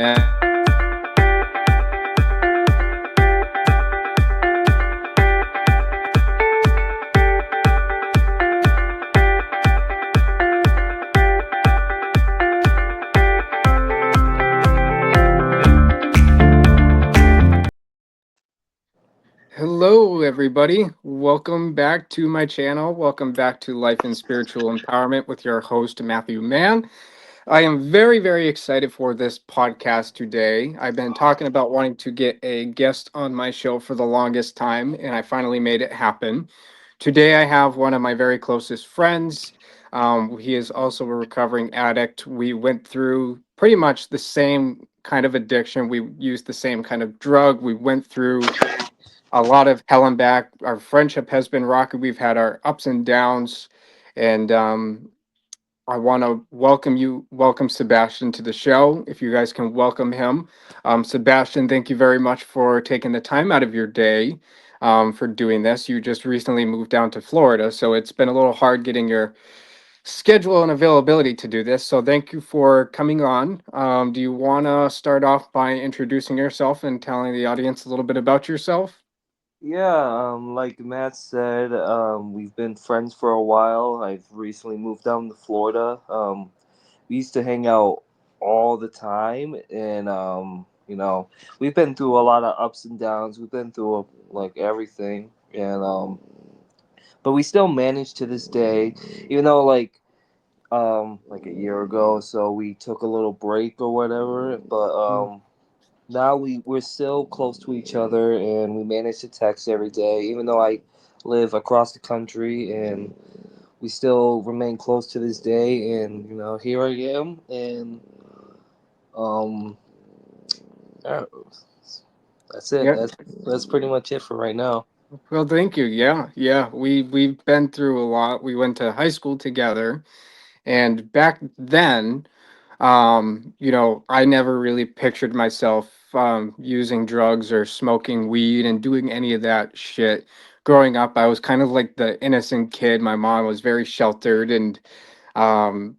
Hello, everybody. Welcome back to my channel. Welcome back to Life and Spiritual Empowerment with your host, Matthew Mann. I am very, very excited for this podcast today. I've been talking about wanting to get a guest on my show for the longest time, and I finally made it happen. Today, I have one of my very closest friends. He is also a recovering addict. We went through pretty much the same kind of addiction. We used the same kind of drug. We went through a lot of hell and back. Our friendship has been rocky. We've had our ups and downs, and I want to welcome Sebastian to the show. If you guys can welcome him, Sebastian, thank you very much for taking the time out of your day for doing this. You just recently moved down to Florida, so it's been a little hard getting your schedule and availability to do this. So thank you for coming on. Do you want to start off by introducing yourself and telling the audience a little bit about yourself? Yeah, like Matt said, we've been friends for a while. I've recently moved down to Florida. We used to hang out all the time, and we've been through a lot of ups and downs. We've been through like everything, and but we still manage to this day, even though like a year ago, so we took a little break or whatever. But now we're still close to each other, and we manage to text every day, even though I live across the country, and we still remain close to this day. And here I am, and um, uh, that's it. Yeah. That's pretty much it for right now. Well, thank you. Yeah, yeah. We've been through a lot. We went to high school together, and back then, I never really pictured myself using drugs or smoking weed and doing any of that shit. Growing up, I was kind of like the innocent kid. My mom was very sheltered, and um,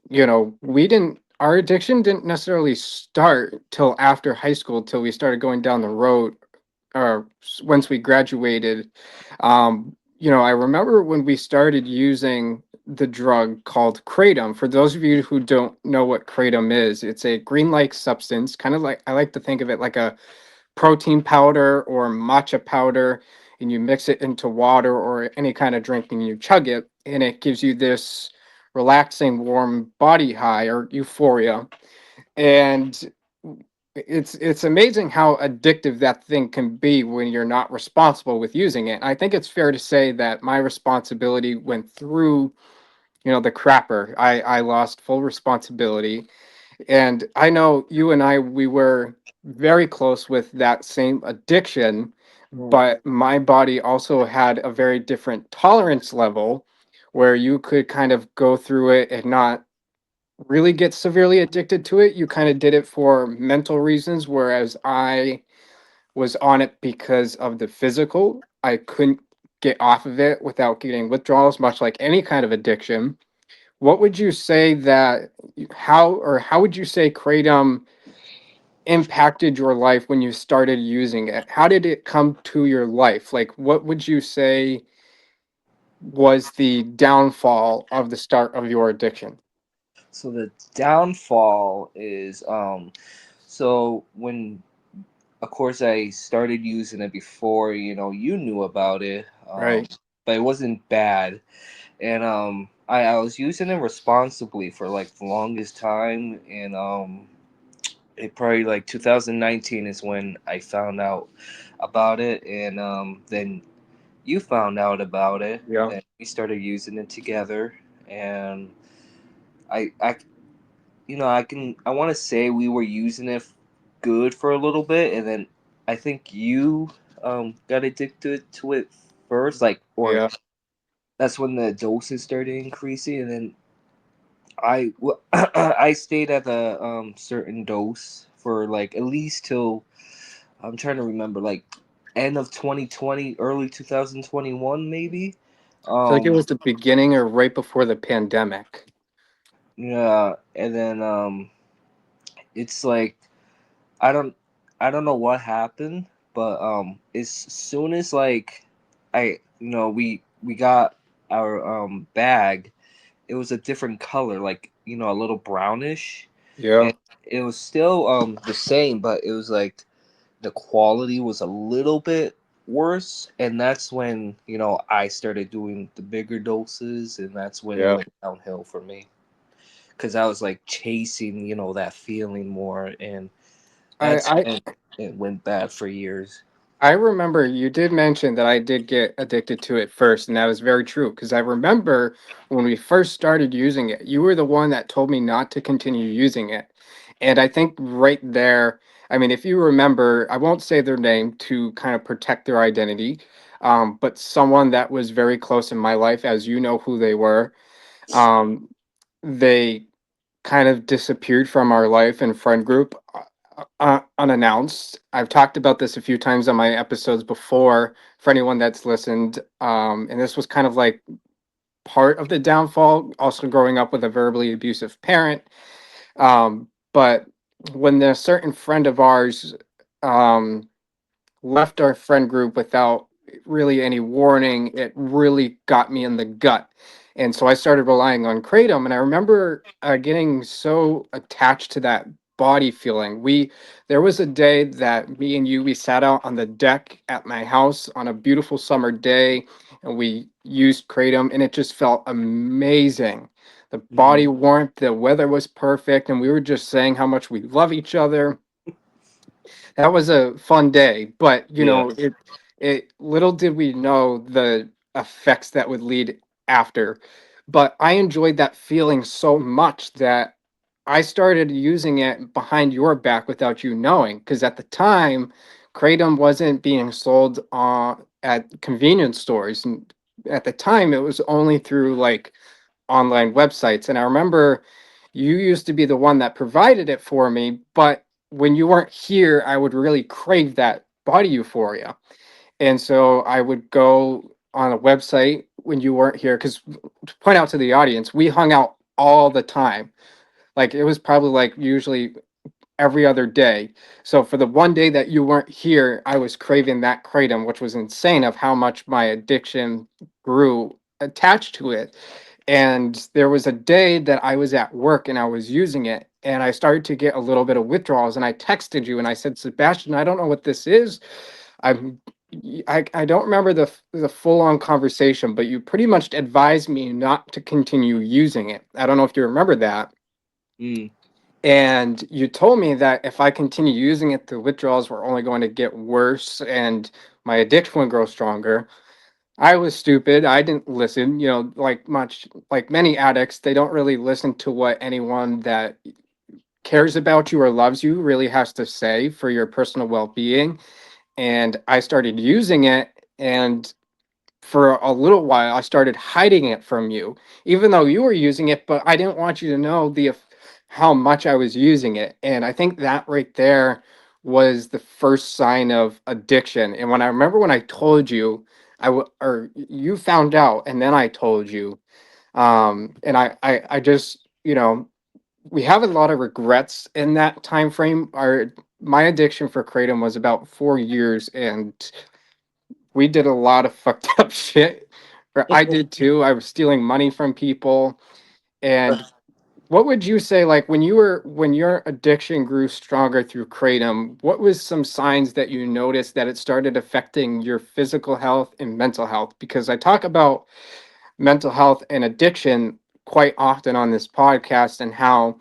we didn't. Our addiction didn't necessarily start till after high school, till we started going down the road or once we graduated. I remember when we started using the drug called kratom. For those of you who don't know what kratom is, it's a green-like substance, kind of like, I like to think of it like a protein powder or matcha powder, and you mix it into water or any kind of drink and you chug it, and it gives you this relaxing, warm body high or euphoria. And it's amazing how addictive that thing can be when you're not responsible with using it. I think it's fair to say that my responsibility went through, the crapper. I lost full responsibility, and I know you and I, we were very close with that same addiction, Mm. but my body also had a very different tolerance level where you could kind of go through it and not really get severely addicted to it. You kind of did it for mental reasons, whereas I was on it because of the physical. I couldn't get off of it without getting withdrawals, much like any kind of addiction. What would you say that how would you say kratom impacted your life when you started using it? How did it come to your life? Like, what would you say was the downfall of the start of your addiction? So the downfall is so when of course I started using it before you knew about it, Right. but it wasn't bad. And I was using it responsibly for like the longest time. And it probably like 2019 is when I found out about it. And then you found out about it, Yeah. and we started using it together. And I I want to say we were using it good for a little bit, and then I think you got addicted to it first, like, or Yeah. that's when the doses started increasing. And then I stayed at a certain dose for like at least till, I'm trying to remember, like end of 2020, early 2021 maybe. I feel like it Um was the beginning or right before the pandemic. yeah, and then it's like I don't I don't know what happened, but as soon as like we got our bag, it was a different color, like a little brownish, Yeah. and it was still the same, but it was like the quality was a little bit worse, and that's when I started doing the bigger doses, and that's when it Yeah. went downhill for me because I was like chasing that feeling more, and I, that's I when it went bad for years. I remember you did mention that I did get addicted to it first, and that was very true because I remember when we first started using it, you were the one that told me not to continue using it. And I think right there, I mean, if you remember, I won't say their name to kind of protect their identity, but someone that was very close in my life, as you know who they were, um, they kind of disappeared from our life and friend group unannounced. I've talked about this a few times on my episodes before for anyone that's listened. And this was kind of like part of the downfall, also growing up with a verbally abusive parent. But when a certain friend of ours um, left our friend group without really any warning, it really got me in the gut. And so I started relying on Kratom. And I remember getting so attached to that body feeling. There was a day that me and you, we sat out on the deck at my house on a beautiful summer day and we used Kratom and it just felt amazing. The Hmm. body warmth, the weather was perfect, and we were just saying how much we love each other. That was a fun day, but Yeah. it little did we know the effects that would lead after. But I enjoyed that feeling so much that I started using it behind your back without you knowing, because at the time, Kratom wasn't being sold at convenience stores, and at the time, it was only through like online websites. And I remember you used to be the one that provided it for me, but when you weren't here, I would really crave that body euphoria. And so I would go on a website when you weren't here, because to point out to the audience, we hung out all the time. Like it was probably like usually every other day. So for the one day that you weren't here, I was craving that kratom, which was insane of how much my addiction grew attached to it. And there was a day that I was at work and I was using it and I started to get a little bit of withdrawals and I texted you and I said, Sebastian, I don't know what this is. I'm I don't remember the full on conversation, but you pretty much advised me not to continue using it. I don't know if you remember that. Mm. And you told me that if I continue using it, the withdrawals were only going to get worse and my addiction would grow stronger. I was stupid. I didn't listen, like many addicts, they don't really listen to what anyone that cares about you or loves you really has to say for your personal well-being. And I started using it and for a little while I started hiding it from you, even though you were using it, but I didn't want you to know how much I was using it. And I think that right there was the first sign of addiction. And when I remember when I told you, or you found out, and then I told you, and I just, we have a lot of regrets in that time frame. My addiction for kratom was about 4 years, and we did a lot of fucked up shit. Or I did too. I was stealing money from people. And what would you say, like when your addiction grew stronger through kratom? What was some signs that you noticed that it started affecting your physical health and mental health? Because I talk about mental health and addiction quite often on this podcast, and how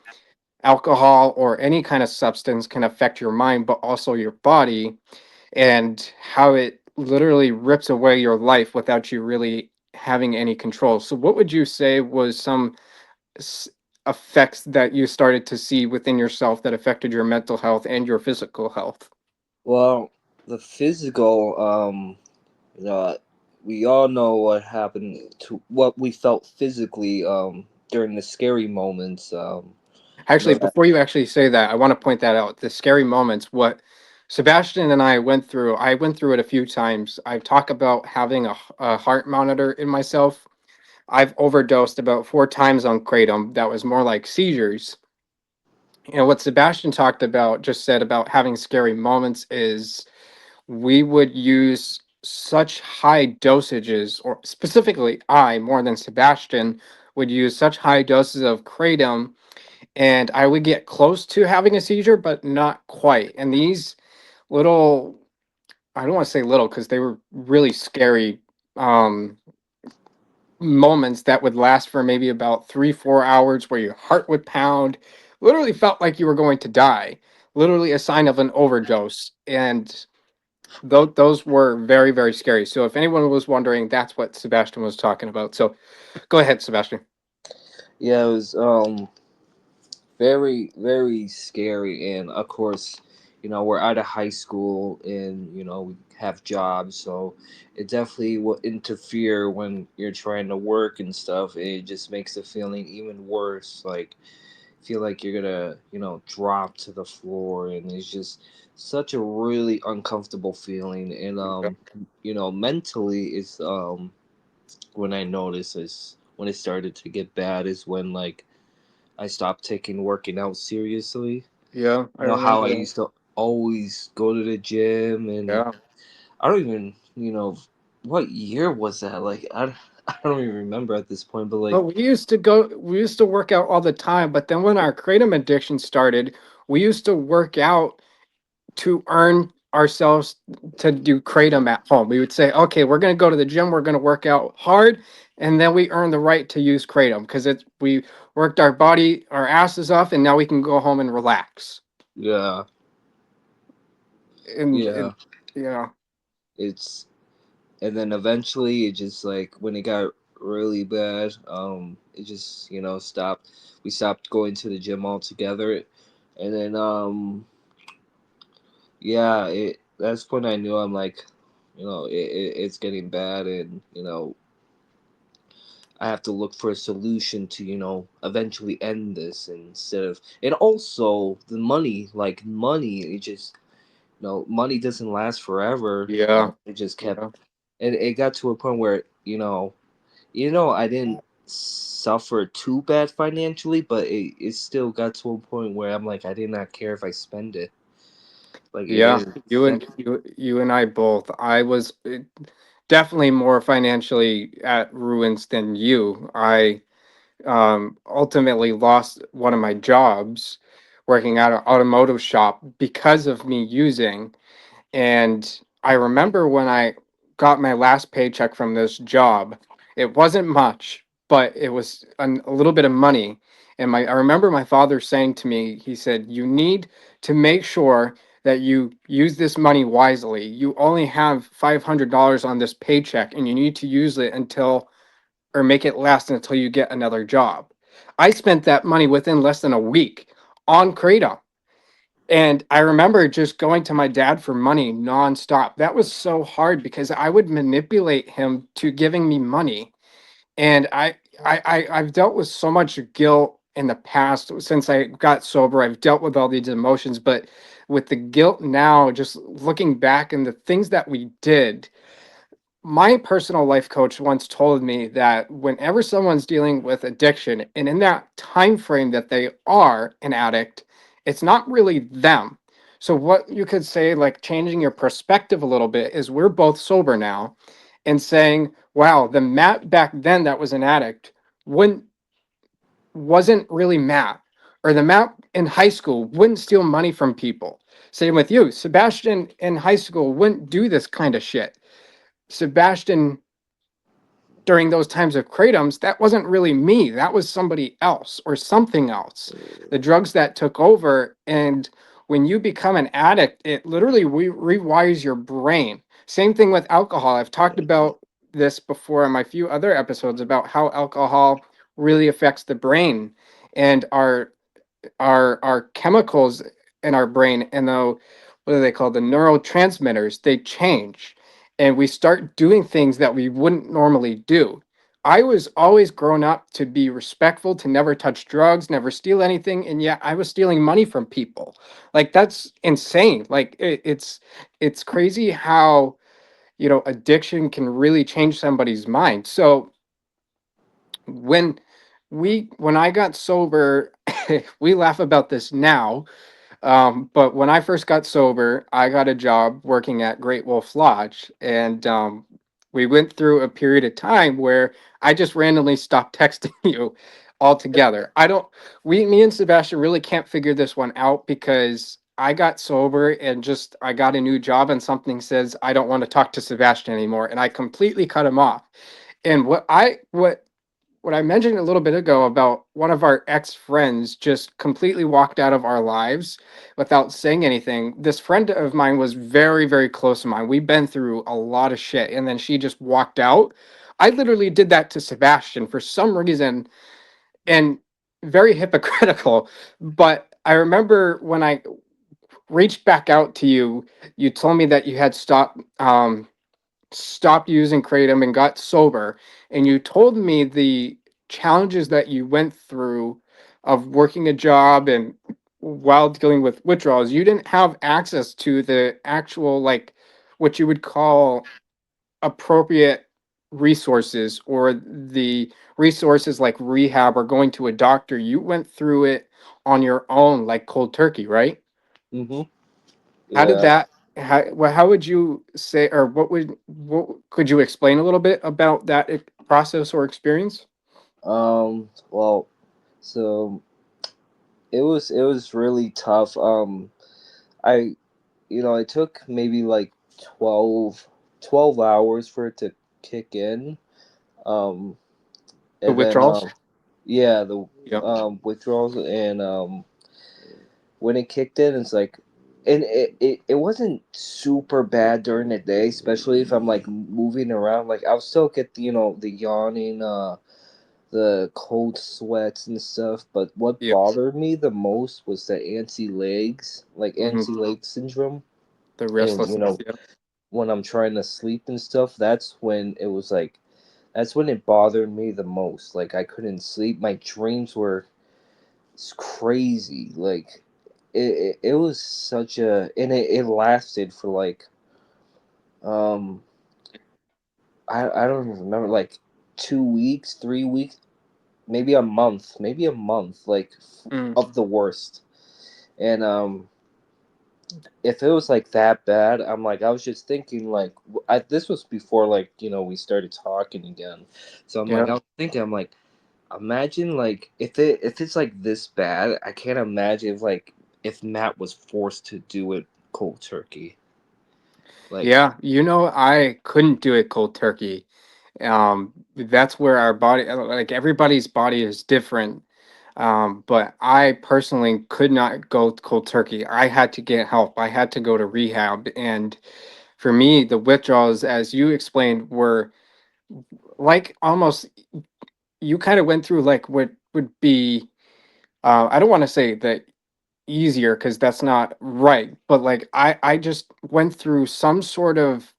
alcohol or any kind of substance can affect your mind, but also your body, and how it literally rips away your life without you really having any control. So, what would you say was some s- effects that you started to see within yourself that affected your mental health and your physical health? Well, the physical, you know, we all know what happened to what we felt physically during the scary moments. Actually, That, before you actually say that, I want to point that out. The scary moments, what Sebastian and I went through it a few times. I've talked about having a heart monitor in myself. I've overdosed about 4 times on kratom. That was more like seizures. And what Sebastian talked about, just said about having scary moments, is we would use such high dosages, or specifically I, more than Sebastian, would use such high doses of kratom, and I would get close to having a seizure, but not quite. And these little, I don't want to say little because they were really scary um, moments that would last for maybe about 3, 4 hours, where your heart would pound, literally felt like you were going to die, literally a sign of an overdose. And those were very, very scary. So if anyone was wondering, that's what Sebastian was talking about. So go ahead, Sebastian. Yeah, it was very very scary, and of course, we're out of high school, and we have jobs, so it definitely will interfere when you're trying to work and stuff. It just makes the feeling even worse. Like, feel like you're gonna drop to the floor, and it's just such a really uncomfortable feeling. And Yeah. mentally, it's when I notice is when it started to get bad is when, like, I stopped taking working out seriously. Yeah, I How remember I that. used to always go to the gym, and Yeah. I don't even, what year was that? Like, I don't even remember at this point, but But like, we used to work out all the time. But then when our kratom addiction started, we used to work out to earn ourselves to do kratom at home. We would say, okay, we're going to go to the gym, we're going to work out hard, and then we earn the right to use kratom because it's we worked our body, our asses off, and now we can go home and relax. yeah, And yeah, yeah, it's, and then eventually it just, like, when it got really bad, it just, stopped. We stopped going to the gym altogether, and then, yeah, that's when I knew, I'm like, it's getting bad, and I have to look for a solution to, eventually end this, instead of, and also the money, like money, it just, money doesn't last forever. yeah, It just kept, yeah, and it got to a point where, I didn't suffer too bad financially, but it still got to a point where I'm like, I did not care if I spend it. Like, it yeah. didn't You affect. and you and I both. I was definitely more financially at ruins than you. I ultimately lost one of my jobs working at an automotive shop because of me using. And I remember when I got my last paycheck from this job, it wasn't much, but it was a little bit of money. And I remember my father saying to me, he said, "You need to make sure that you use this money wisely. You only have $500 on this paycheck, and you need to use it until, or make it last until you get another job." I spent that money within less than a week on Kratom. And I remember just going to my dad for money nonstop. That was so hard because I would manipulate him to giving me money. And I've dealt with so much guilt in the past since I got sober. I've dealt with all these emotions, but with the guilt now, just looking back and the things that we did, my personal life coach once told me that whenever someone's dealing with addiction and in that time frame that they are an addict, it's not really them. So what you could say, like changing your perspective a little bit, is we're both sober now and saying, wow, the Matt back then that was an addict wouldn't wasn't really Matt. Or the Matt in high school wouldn't steal money from people. Same with you. Sebastian in high school wouldn't do this kind of shit. Sebastian during those times of kratom, that wasn't really me. That was somebody else or something else. The drugs that took over. And when you become an addict, it literally rewires your brain. Same thing with alcohol. I've talked about this before in my few other episodes about how alcohol really affects the brain and our chemicals in our brain, and the, what are they called, the neurotransmitters, they change, and we start doing things that we wouldn't normally do. I was always grown up to be respectful, to never touch drugs, never steal anything, and yet I was stealing money from people. Like, that's insane. Like, it's crazy how, addiction can really change somebody's mind. So when we when I got sober, we laugh about this now. But when I first got sober, I got a job working at Great Wolf Lodge, and we went through a period of time where I just randomly stopped texting you altogether. I don't. Me and Sebastian really can't figure this one out because I got sober and just I got a new job, and something says I don't want to talk to Sebastian anymore, and I completely cut him off. And what I mentioned a little bit ago about one of our ex friends just completely walked out of our lives without saying anything. This friend of mine was very, very close to mine. We've been through a lot of shit, and then she just walked out. I literally did that to Sebastian for some reason, and very hypocritical. But I remember when I reached back out to you, you told me that you had stopped using kratom and got sober, and you told me the challenges that you went through of working a job and while dealing with withdrawals, you didn't have access to the actual, like, what you would call appropriate resources, or the resources like rehab or going to a doctor. You went through it on your own, like cold turkey, right? Mm-hmm. How did Yeah. that how would you say, or what could you explain a little bit about that process or experience? Well, so it was really tough. I it took maybe like 12 hours for it to kick in. Um, The and then withdrawals? yeah, the Yeah. withdrawals, and when it kicked in, it's like, and it wasn't super bad during the day, especially if I'm like moving around. Like I'll still get the yawning, the cold sweats and stuff. But what Yeah. bothered me the most was the anti legs, like Hmm. anti leg syndrome. The And restlessness. Yeah. when I'm trying to sleep and stuff, that's when it bothered me the most. Like I couldn't sleep. My dreams were crazy. Like it was such a, and it lasted for like, um I don't even remember, like 2 weeks, 3 weeks, maybe a month, like Mm. of the worst. And if it was like that bad, I'm like, I was just thinking like, this was before, like, we started talking again. So I'm like, Yeah. I was thinking, I'm like, imagine like if it's like this bad, I can't imagine if Matt was forced to do it cold turkey. Like, Yeah. I couldn't do it cold turkey. That's where our body, like everybody's body is different. But I personally could not go cold turkey. I had to get help. I had to go to rehab. And for me, the withdrawals, as you explained, were like almost, you kind of went through like what would be, I don't want to say that easier because that's not right, but like I just went through some sort of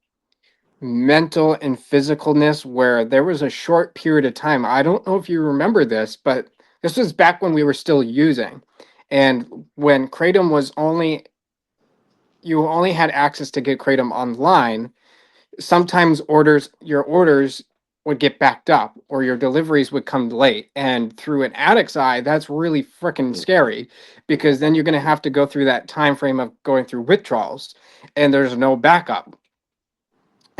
mental and physicalness where there was a short period of time. I don't know if you remember this, but this was back when we were still using, and when kratom was only, you only had access to get kratom online. Sometimes your orders would get backed up, or your deliveries would come late, and through an addict's eye, that's really freaking scary, because then you're going to have to go through that time frame of going through withdrawals, and there's no backup.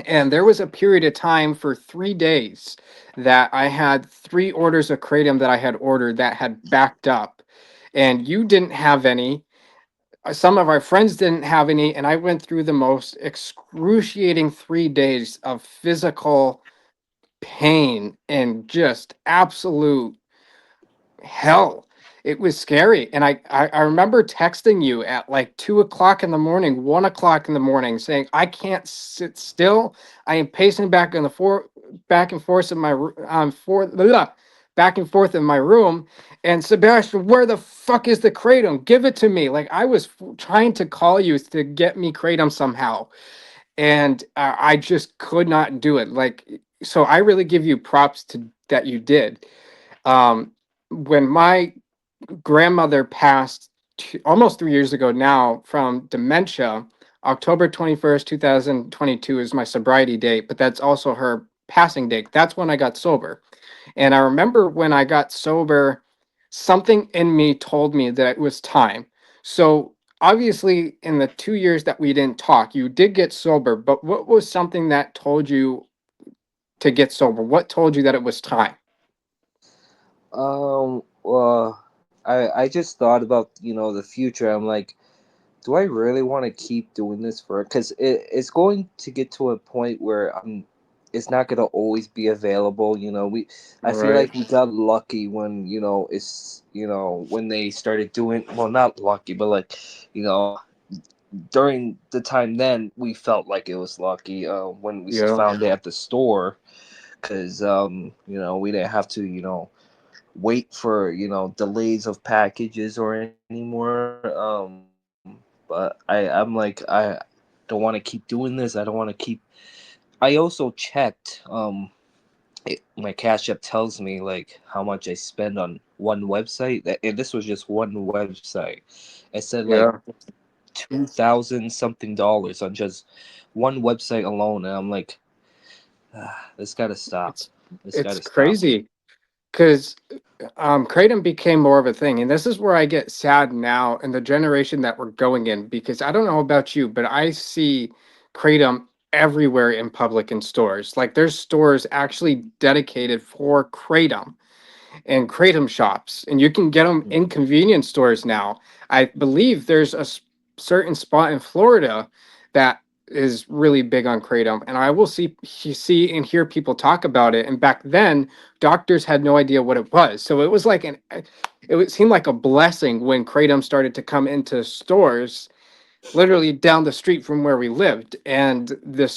And there was a period of time for 3 days that I had 3 orders of kratom that I had ordered that had backed up, and you didn't have any. Some of our friends didn't have any, and I went through the most excruciating 3 days of physical pain and just absolute hell. It was scary. And I remember texting you at like 2 o'clock in the morning, 1 o'clock in the morning, saying, I can't sit still. I am pacing back and forth in my back and forth in my room. And Sebastian, where the fuck is the kratom? Give it to me. Like I was trying to call you to get me kratom somehow, and I just could not do it. Like, so I really give you props to that you did. Um, when my grandmother passed almost 3 years ago now from dementia, October 21st, 2022 is my sobriety date, but that's also her passing date. That's when I got sober. And I remember when I got sober, something in me told me that it was time. So obviously, in the 2 years that we didn't talk, you did get sober, but what was something that told you to get sober? What told you that it was time? Well, I just thought about the future. I'm like, do I really want to keep doing this for? Because it's going to get to a point where it's not gonna always be available. I feel Right. like we got lucky when when they started doing, well, not lucky, but like you know during the time then we felt like it was lucky when we Yeah. found it at the store, because we didn't have to wait for delays of packages or anymore. But I'm like, I don't want to keep doing this. I don't want to keep. I also checked. My Cash App tells me like how much I spend on one website, and this was just one website. It said like Yeah. 2,000 something dollars on just one website alone, and I'm like, this gotta stop. It's This it's gotta stop. crazy because kratom became more of a thing, and this is where I get sad now in the generation that we're going in, because I don't know about you, but I see kratom everywhere in public and stores. Like there's stores actually dedicated for kratom and kratom shops, and you can get them in convenience stores now. I believe there's certain spot in Florida that is really big on kratom, and I will see and hear people talk about it. And back then, doctors had no idea what it was, so it was like seemed like a blessing when kratom started to come into stores literally down the street from where we lived. And the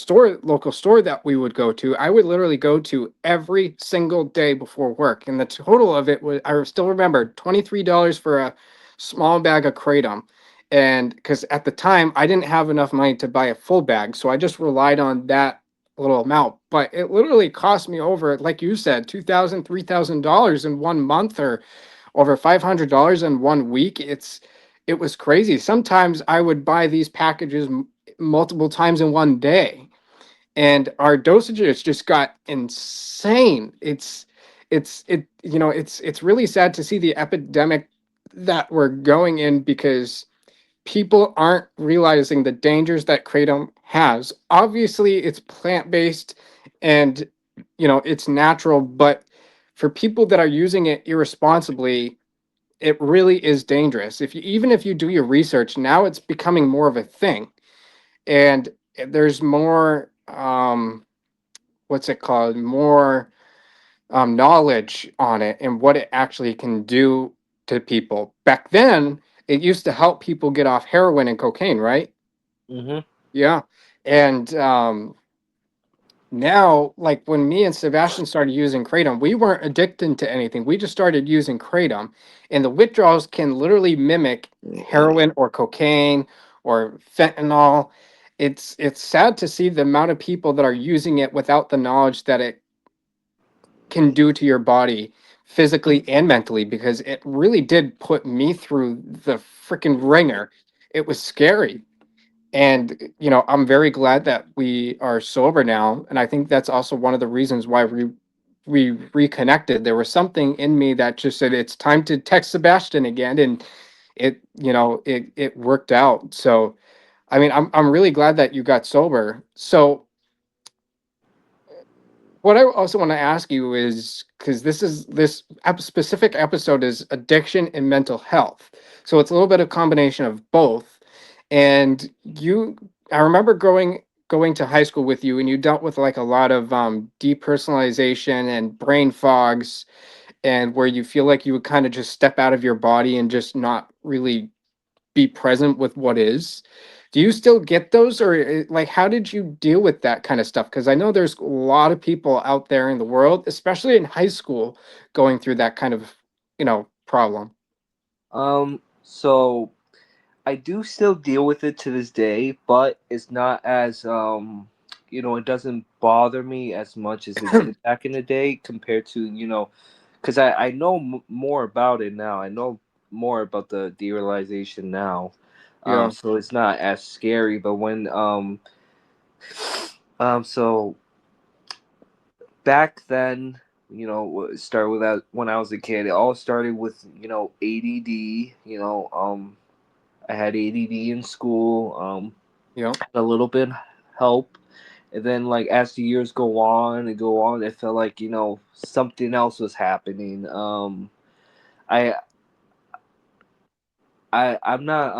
local store that we would go to, I would literally go to every single day before work. And the total of it was, I still remember, $23 for a small bag of kratom. And because at the time I didn't have enough money to buy a full bag, so I just relied on that little amount. But it literally cost me over, like you said, $2,000, $3,000 in 1 month, or over $500 in 1 week. It was crazy. Sometimes I would buy these packages multiple times in 1 day, and our dosages just got insane. It's really sad to see the epidemic that we're going in, because people aren't realizing the dangers that kratom has. Obviously, it's plant-based and it's natural, but for people that are using it irresponsibly, it really is dangerous. Even if you do your research, now it's becoming more of a thing, and there's more what's it called? More knowledge on it and what it actually can do to people. Back then, it used to help people get off heroin and cocaine, right? Mm-hmm. Yeah. And now, like when me and Sebastian started using kratom, we weren't addicted to anything. We just started using kratom, and the withdrawals can literally mimic heroin or cocaine or fentanyl. It's sad to see the amount of people that are using it without the knowledge that it can do to your body physically and mentally, because it really did put me through the freaking ringer. It was scary. And I'm very glad that we are sober now, and I think that's also one of the reasons why we reconnected. There was something in me that just said it's time to text Sebastian again, and it worked out. So I mean, I'm really glad that you got sober. So what I also want to ask you is, because specific episode is addiction and mental health, so it's a little bit of combination of both. And I remember going to high school with you, and you dealt with like a lot of depersonalization and brain fogs, and where you feel like you would kind of just step out of your body and just not really be present with what is. Do you still get those, or like how did you deal with that kind of stuff? Because I know there's a lot of people out there in the world, especially in high school, going through that kind of problem. So I do still deal with it to this day, but it's not as it doesn't bother me as much as it did back in the day compared to because I know more about it now. I know more about the derealization now, Yeah. so it's not as scary. But when so back then, Start with that when I was a kid. It all started with ADD. I had ADD in school. Yep. Had a little bit help, and then like as the years go on and go on, it felt like something else was happening. I I'm not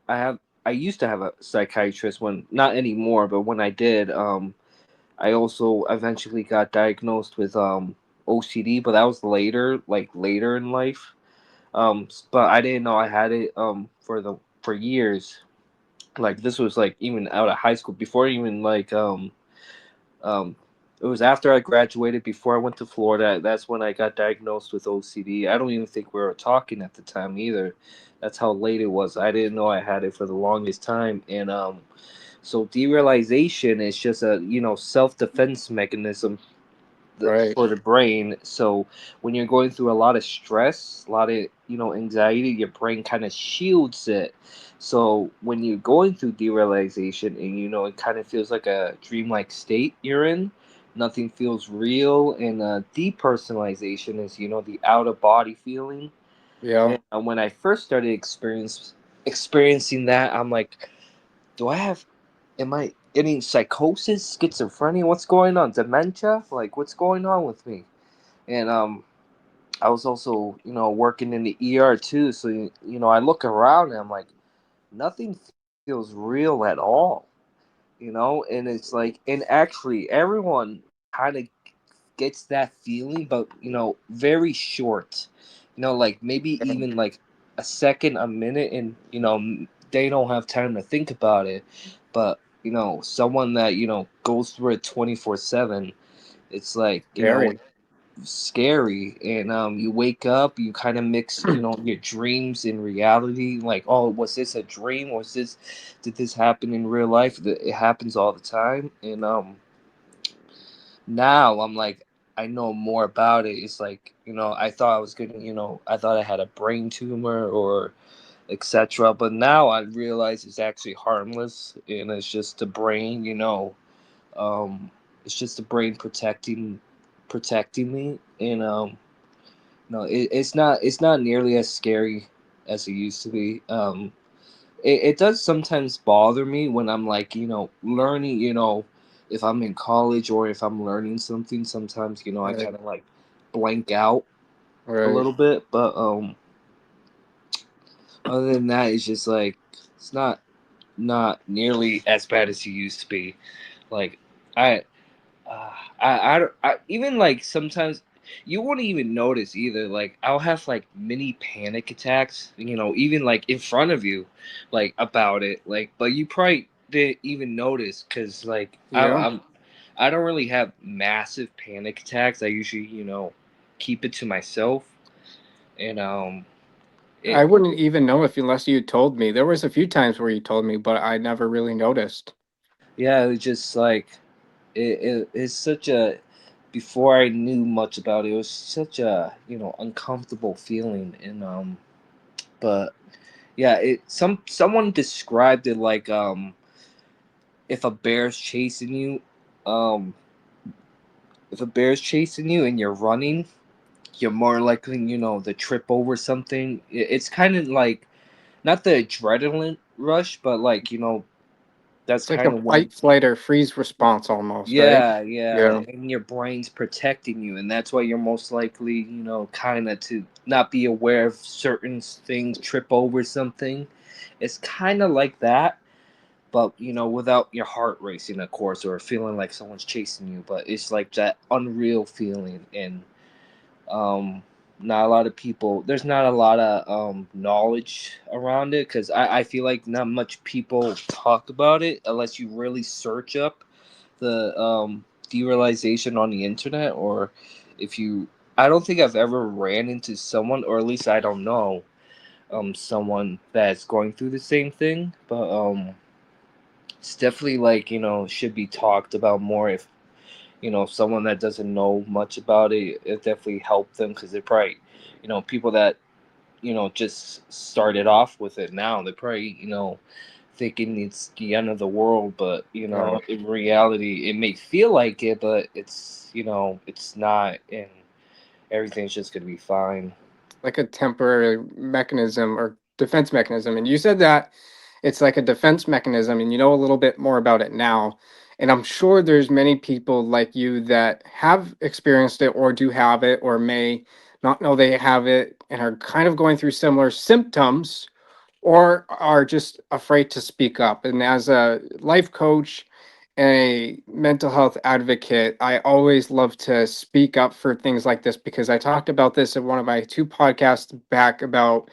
I have I used to have a psychiatrist when not anymore, but when I did, I also eventually got diagnosed with OCD, but that was later, like later in life. But I didn't know I had it for years. Like this was like even out of high school before even like um it was after I graduated, before I went to Florida. That's when I got diagnosed with OCD. I don't even think we were talking at the time either. That's how late it was. I didn't know I had it for the longest time, and so derealization is just a self defense mechanism Right. for the brain. So when you're going through a lot of stress, a lot of anxiety, your brain kind of shields it. So when you're going through derealization, and it kind of feels like a dreamlike state you're in, nothing feels real. And depersonalization is the out of body feeling. Yeah. And when I first started experiencing that, I'm like, do I have am I getting psychosis, schizophrenia? What's going on? Dementia? Like what's going on with me? And I was also, working in the ER too, so I look around and I'm like, nothing feels real at all. And it's like, and actually everyone kind of gets that feeling, but very short. Like maybe Yeah. even like a second, a minute, and they don't have time to think about it. But someone that goes through it 24/7, it's like Very. scary. And you wake up, you kind of mix your dreams and reality. Like, oh, was this a dream? Did this happen in real life? It happens all the time. And now I'm like, I know more about it. It's like, I thought I was gonna, I thought I had a brain tumor or etc. But now I realize it's actually harmless, and it's just the brain. Um, it's just the brain protecting me. And no, it's not nearly as scary as it used to be. It does sometimes bother me when I'm like learning. If I'm in college or if I'm learning something, sometimes I Right. kind of like blank out a Right. little bit. But other than that, it's just like it's not nearly as bad as it used to be. Like I I even like sometimes you won't even notice either. Like I'll have like mini panic attacks, even like in front of you, like about it. Like, but you probably didn't even notice because like Yeah. I don't really have massive panic attacks. I usually keep it to myself, and it I wouldn't even know if unless you told me. There was a few times where you told me, but I never really noticed. yeah, it was just like it's such a before I knew much about it, it was such a uncomfortable feeling. And but yeah, someone described it like if a bear's chasing you, um if a bear's chasing you and you're running, you're more likely to trip over something. It's kind of like not the adrenaline rush, but like that's It's like kind a of when. fight, flight, or freeze response almost, right? Yeah, yeah, Yeah. and your brain's protecting you, and that's why you're most likely, kind of to not be aware of certain things, trip over something. It's kind of like that, but without your heart racing, of course, or feeling like someone's chasing you. But it's like that unreal feeling, and um, not a lot of people. There's not a lot of knowledge around it because I feel like not much people talk about it unless you really search up the derealization on the internet, or if you. I don't think I've ever ran into someone, or at least I don't know someone that's going through the same thing. But it's definitely like should be talked about more. If someone that doesn't know much about it, it definitely help them because they're probably people that just started off with it now. They probably thinking it's the end of the world, but Yeah. in reality, it may feel like it, but it's it's not, and everything's just gonna be fine. Like a temporary mechanism or defense mechanism. And you said that it's like a defense mechanism, and you know a little bit more about it now. And I'm sure there's many people like you that have experienced it or do have it or may not know they have it and are kind of going through similar symptoms or are just afraid to speak up. And as a life coach and a mental health advocate, I always love to speak up for things like this because I talked about this in one of my two podcasts back about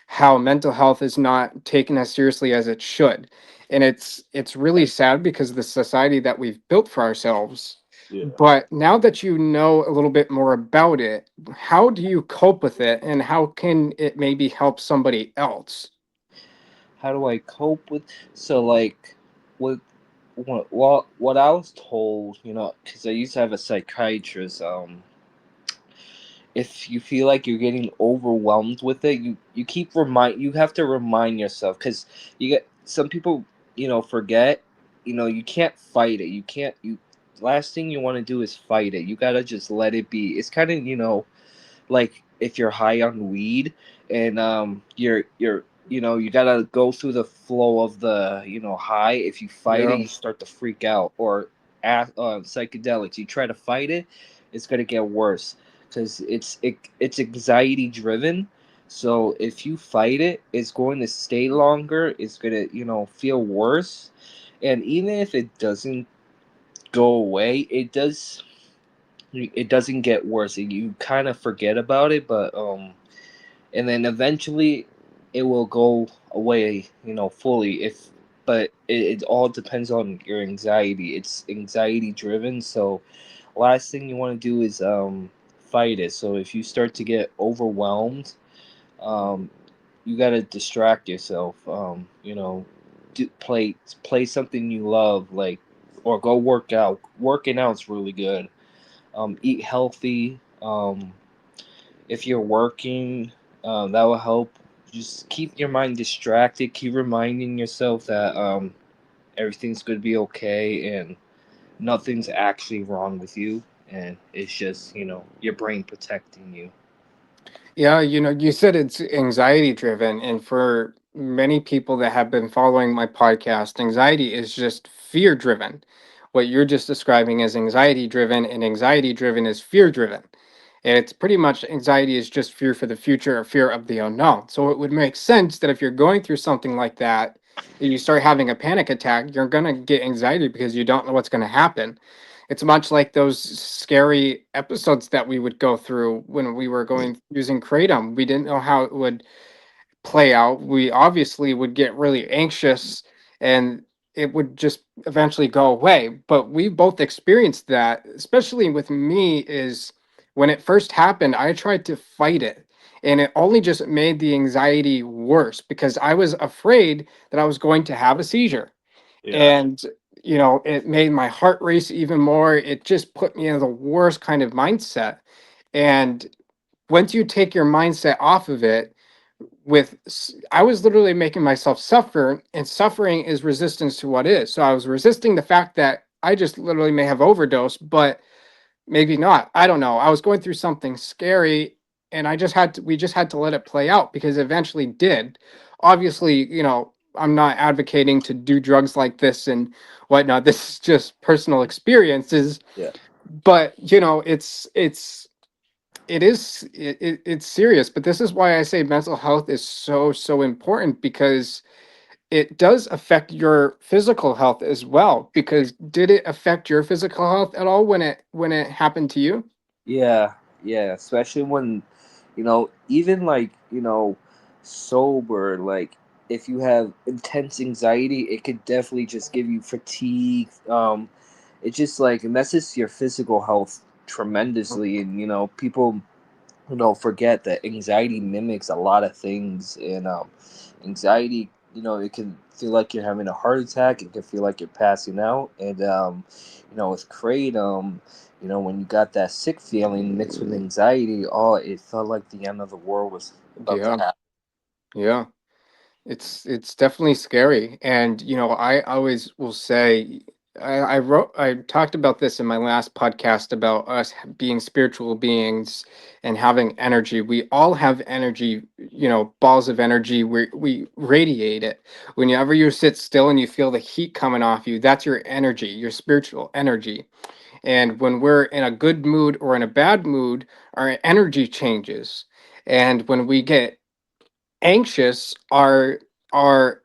how mental health is not taken as seriously as it should. And it's really sad because of the society that we've built for ourselves. Yeah. But now that you know a little bit more about it, how do you cope with it and how can it maybe help somebody else? How do I cope with so like with what I was told, because I used to have a psychiatrist. If you feel like you're getting overwhelmed with it, you have to remind yourself, because you get some people forget. You can't fight it. You can't you Last thing you want to do is fight it. You gotta just let it be. It's kind of like if you're high on weed, and you're you gotta go through the flow of the high. If you fight it, Yeah. you start to freak out. Or psychedelics, you try to fight it, it's gonna get worse, because it's anxiety driven. So if you fight it, it's going to stay longer. It's gonna feel worse. And even if it doesn't go away, it doesn't get worse. You kind of forget about it, but and then eventually it will go away, fully. If But it all depends on your anxiety. It's anxiety driven, so last thing you want to do is fight it. So if you start to get overwhelmed, um, you gotta distract yourself. Play something you love, like, or go work out. Working out's really good. Eat healthy. If you're working, that will help. Just keep your mind distracted. Keep reminding yourself that everything's going to be okay, and nothing's actually wrong with you. And it's just, your brain protecting you. Yeah, you said it's anxiety driven, and for many people that have been following my podcast, anxiety is just fear driven. What you're just describing is anxiety driven, and anxiety driven is fear driven. It's pretty much anxiety is just fear for the future or fear of the unknown. So it would make sense that if you're going through something like that, and you start having a panic attack, you're going to get anxiety because you don't know what's going to happen. It's much like those scary episodes that we would go through when we were going using kratom. We didn't know how it would play out. We obviously would get really anxious and it would just eventually go away. But we both experienced that, especially with me, is when it first happened, I tried to fight it. And it only just made the anxiety worse because I was afraid that I was going to have a seizure. Yeah. And it made my heart race even more. It just put me in the worst kind of mindset. And once you take your mindset off of it, I was literally making myself suffer, and suffering is resistance to what is. So I was resisting the fact that I just literally may have overdosed, but maybe not. I don't know. I was going through something scary, and we just had to let it play out because it eventually did. Obviously, I'm not advocating to do drugs like this and whatnot. This is just personal experiences, Yeah. but it's serious. But this is why I say mental health is so important because it does affect your physical health as well. Because did it affect your physical health at all when it happened to you? Yeah. Yeah. Especially when, even like, sober, like, if you have intense anxiety, it could definitely just give you fatigue. It just like messes your physical health tremendously. And, people forget that anxiety mimics a lot of things. And anxiety, it can feel like you're having a heart attack. It can feel like you're passing out. And with kratom, when you got that sick feeling mixed with anxiety, oh, it felt like the end of the world was about to Yeah, happen. yeah. It's definitely scary, and I always will say, I talked about this in my last podcast about us being spiritual beings and having energy. We all have energy, balls of energy. We radiate it. Whenever you sit still and you feel the heat coming off you, that's your energy, your spiritual energy. And when we're in a good mood or in a bad mood, our energy changes. And when we get anxious, our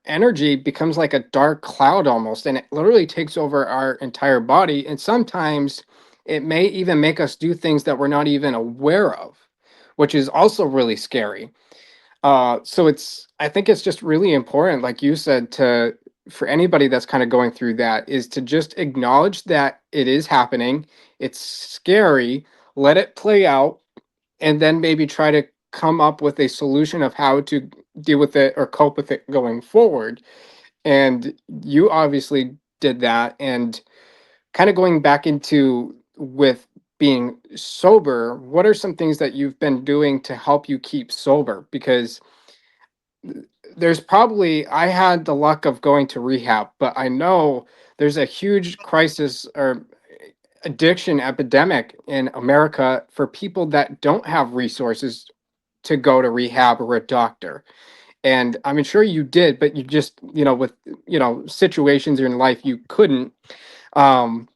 energy becomes like a dark cloud almost, and it literally takes over our entire body, and sometimes it may even make us do things that we're not even aware of, which is also really scary. So I think it's just really important, like you said, to for anybody that's kind of going through that, is to just acknowledge that it is happening. It's scary, let it play out, and then maybe try to come up with a solution of how to deal with it or cope with it going forward. And you obviously did that. And kind of going back into with being sober, what are some things that you've been doing to help you keep sober? Because there's probably, I had the luck of going to rehab, but I know there's a huge crisis or addiction epidemic in America for people that don't have resources to go to rehab or a doctor. And I'm sure you did, but you just, with, situations in life you couldn't. Um,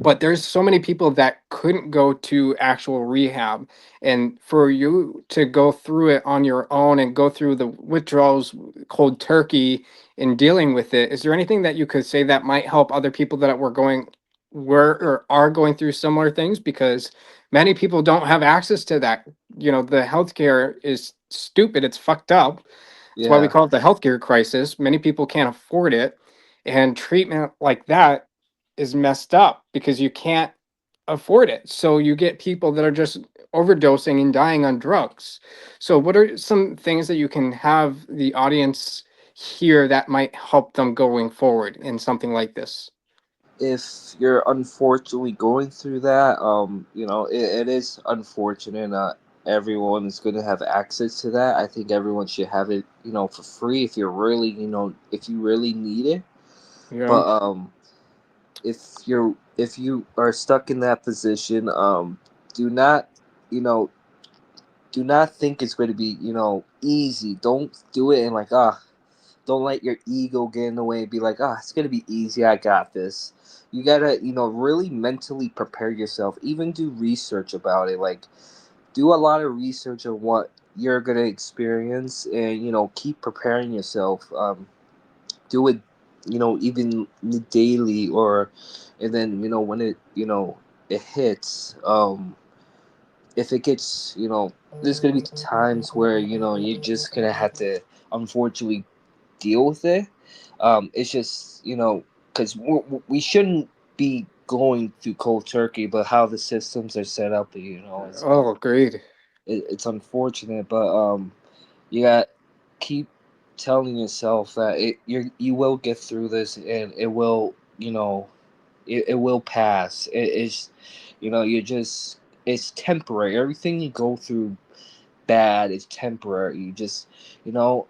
but there's so many people that couldn't go to actual rehab, and for you to go through it on your own and go through the withdrawals cold turkey in dealing with it, is there anything that you could say that might help other people that were or are going through similar things? Because many people don't have access to that. The healthcare is stupid, it's fucked up. That's why we Yeah. call it the healthcare crisis. Many people can't afford it, and treatment like that is messed up because you can't afford it. So you get people that are just overdosing and dying on drugs. So what are some things that you can have the audience hear that might help them going forward in something like this? If you're unfortunately going through that, it is unfortunate. Not everyone is going to have access to that. I think everyone should have it, for free if you're really, if you really need it. Yeah. But if you are stuck in that position, do not, you know, do not think it's going to be, easy. Don't do it and like don't let your ego get in the way and be like, it's gonna be easy, I got this. You gotta, really mentally prepare yourself. Even do research about it. Like, do a lot of research on what you're gonna experience, and keep preparing yourself. Do it, even daily, or and then when it hits. If it gets, there's gonna be times where you're just gonna have to unfortunately deal with it. It's just because we shouldn't be going through cold turkey, but how the systems are set up, is Oh, agreed. it's unfortunate. But you got keep telling yourself that you will get through this, and it will it will pass. It's you're just it's temporary. Everything you go through bad is temporary. You just you know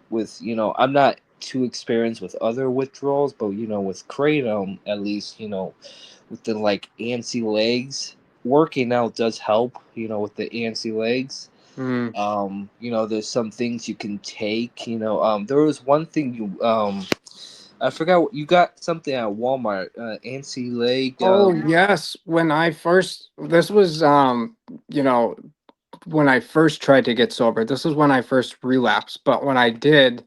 with I'm not too experienced with other withdrawals, but with kratom, at least with the like antsy legs, working out does help. With the antsy legs, Mm. there's some things you can take. There was one thing I forgot what you got, something at Walmart, antsy leg. Oh, yes. When I first, this was, you know, when I first tried to get sober, this was when I first relapsed. But when I did,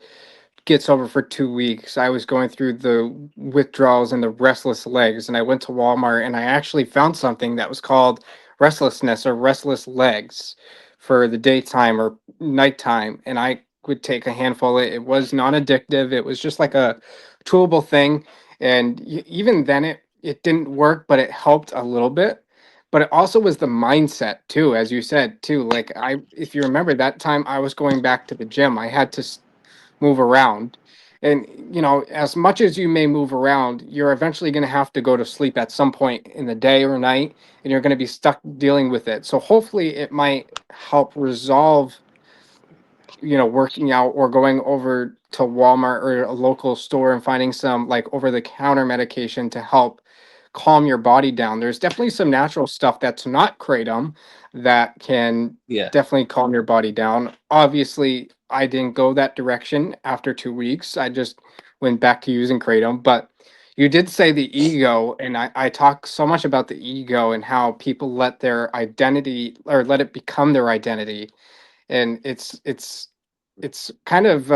get sober for 2 weeks, I was going through the withdrawals and the restless legs, and I went to Walmart and I actually found something that was called restlessness or restless legs for the daytime or nighttime. And I would take a handful. It was non-addictive. It was just like a chewable thing, and even then, it didn't work, but it helped a little bit. But it also was the mindset too, as you said too. Like if you remember that time, I was going back to the gym. I had to move around. And, as much as you may move around, you're eventually going to have to go to sleep at some point in the day or night, and you're going to be stuck dealing with it. So hopefully it might help resolve working out or going over to Walmart or a local store and finding some like over the counter medication to help calm your body down. There's definitely some natural stuff that's not kratom that can Yeah. definitely calm your body down. Obviously, I didn't go that direction after 2 weeks. I just went back to using kratom. But you did say the ego, and I talk so much about the ego and how people let their identity or let it become their identity. And it's kind of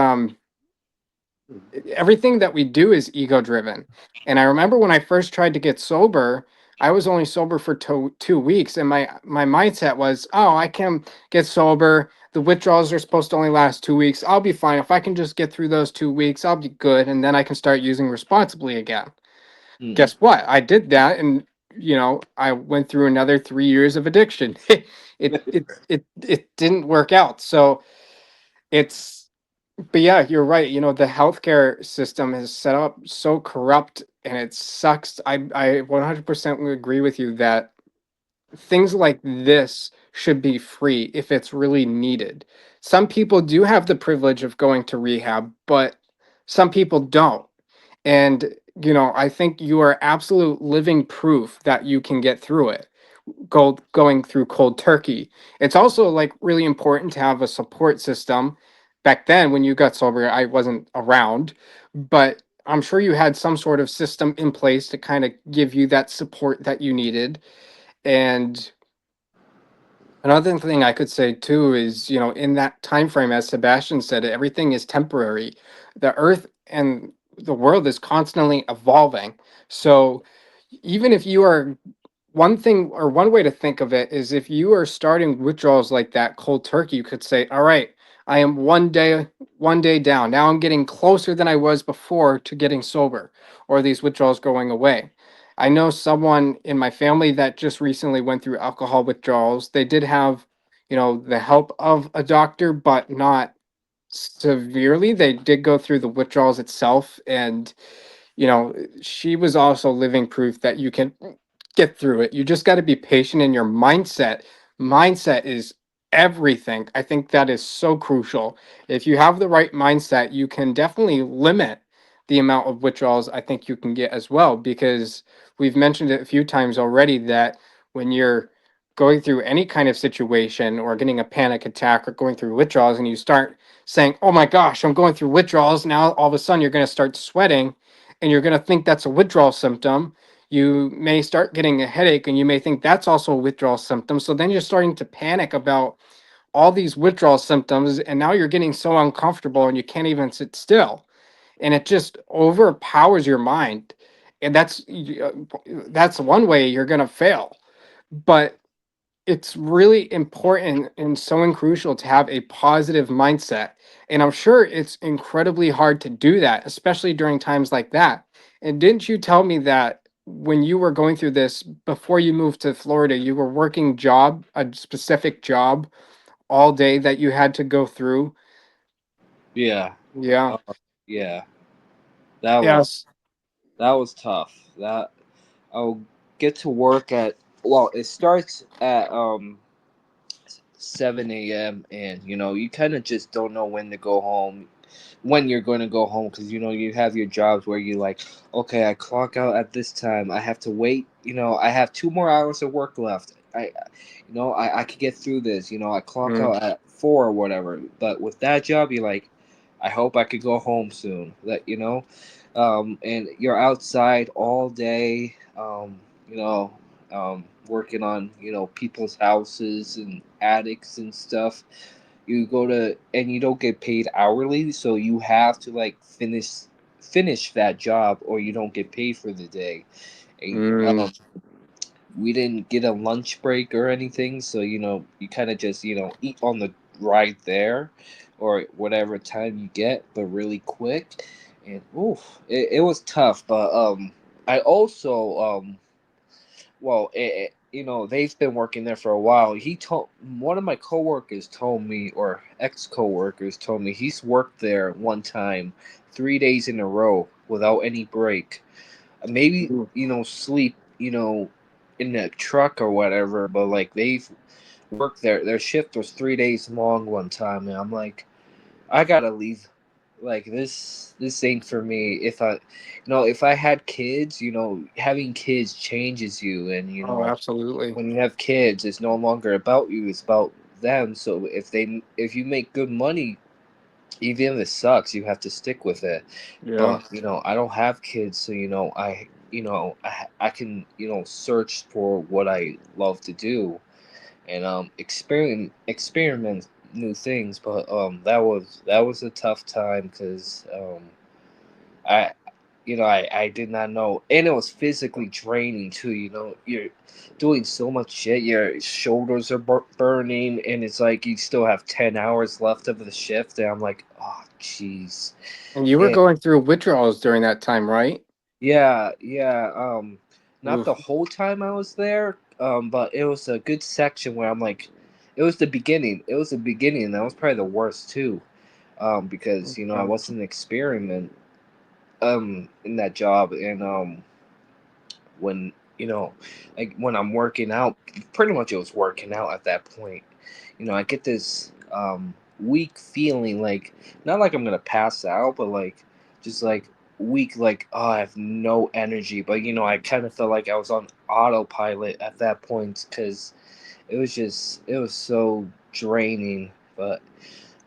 everything that we do is ego driven. And I remember when I first tried to get sober, I was only sober for 2 weeks, and my mindset was, oh, I can get sober. The withdrawals are supposed to only last 2 weeks. I'll be fine if I can just get through those 2 weeks. I'll be good, and then I can start using responsibly again. Mm. Guess what? I did that, and I went through another 3 years of addiction. It didn't work out. So it's but yeah, you're right. The healthcare system is set up so corrupt and it sucks. I 100% agree with you that things like this should be free if it's really needed. Some people do have the privilege of going to rehab, but some people don't. And I think you are absolute living proof that you can get through it going through cold turkey. It's also like really important to have a support system. Back then, when you got sober, I wasn't around, but I'm sure you had some sort of system in place to kind of give you that support that you needed. And another thing I could say too is, in that time frame, as Sebastian said, everything is temporary. The earth and the world is constantly evolving. So even if you are one thing or one way to think of it is if you are starting withdrawals like that cold turkey, you could say, all right, I am one day down. Now I'm getting closer than I was before to getting sober or these withdrawals going away. I know someone in my family that just recently went through alcohol withdrawals. They did have, the help of a doctor, but not severely. They did go through the withdrawals itself, and she was also living proof that you can get through it. You just got to be patient in your mindset. Mindset is everything. I think that is so crucial. If you have the right mindset, you can definitely limit the amount of withdrawals I think you can get as well, because we've mentioned it a few times already that when you're going through any kind of situation or getting a panic attack or going through withdrawals and you start saying, oh my gosh, I'm going through withdrawals, now all of a sudden you're going to start sweating and you're going to think that's a withdrawal symptom. You may start getting a headache and you may think that's also a withdrawal symptom. So then you're starting to panic about all these withdrawal symptoms, and now you're getting so uncomfortable and you can't even sit still. And it just overpowers your mind. And that's one way you're going to fail. But it's really important and so crucial to have a positive mindset. And I'm sure it's incredibly hard to do that, especially during times like that. And didn't you tell me that when you were going through this before you moved to Florida, you were working a specific job all day that you had to go through? Yeah. Yeah. Uh, yeah. That was Yes. that was tough. That I'll get to work at, well, it starts at 7 a.m., and you kind of just don't know when to go home, when you're going to go home, because you have your jobs where you like, okay, I clock out at this time, I have to wait, I have 2 more hours of work left, I could get through this, I clock Mm, out at 4 or whatever. But with that job, you're like, I hope I could go home soon, and you're outside all day, working on people's houses and attics and stuff. You go to, and you don't get paid hourly, so you have to like finish that job, or you don't get paid for the day. And, mm, we didn't get a lunch break or anything, so you kind of just eat on the ride there, or whatever time you get, but really quick. And oof, it was tough. But I also well, they've been working there for a while. He told One of my coworkers told me, or ex coworkers told me, he's worked there one time, 3 days in a row without any break. Maybe mm. sleep, in the truck or whatever. But like they've worked there. Their shift was 3 days long one time, and I'm like, I gotta leave. Like this ain't for me. If I, if I had kids, having kids changes you, and Oh, absolutely. when you have kids, it's no longer about you; it's about them. So if you make good money, even if it sucks, you have to stick with it. Yeah. But I don't have kids, so I can search for what I love to do, and experiment new things. But that was a tough time because I I did not know, and it was physically draining too. You're doing so much shit, your shoulders are burning, and it's like you still have 10 hours left of the shift, and I'm like, oh jeez. And you were And going through withdrawals during that time, right? yeah, yeah, not the Oof. whole time I was there, but it was a good section where I'm like, it was the beginning, and that was probably the worst too, because I Yeah. was an experiment in that job, and when like when I'm working out, pretty much it was working out at that point. I get this weak feeling, like not like I'm gonna pass out, but like just like weak, like, oh, I have no energy. But I kind of felt like I was on autopilot at that point because it was so draining. But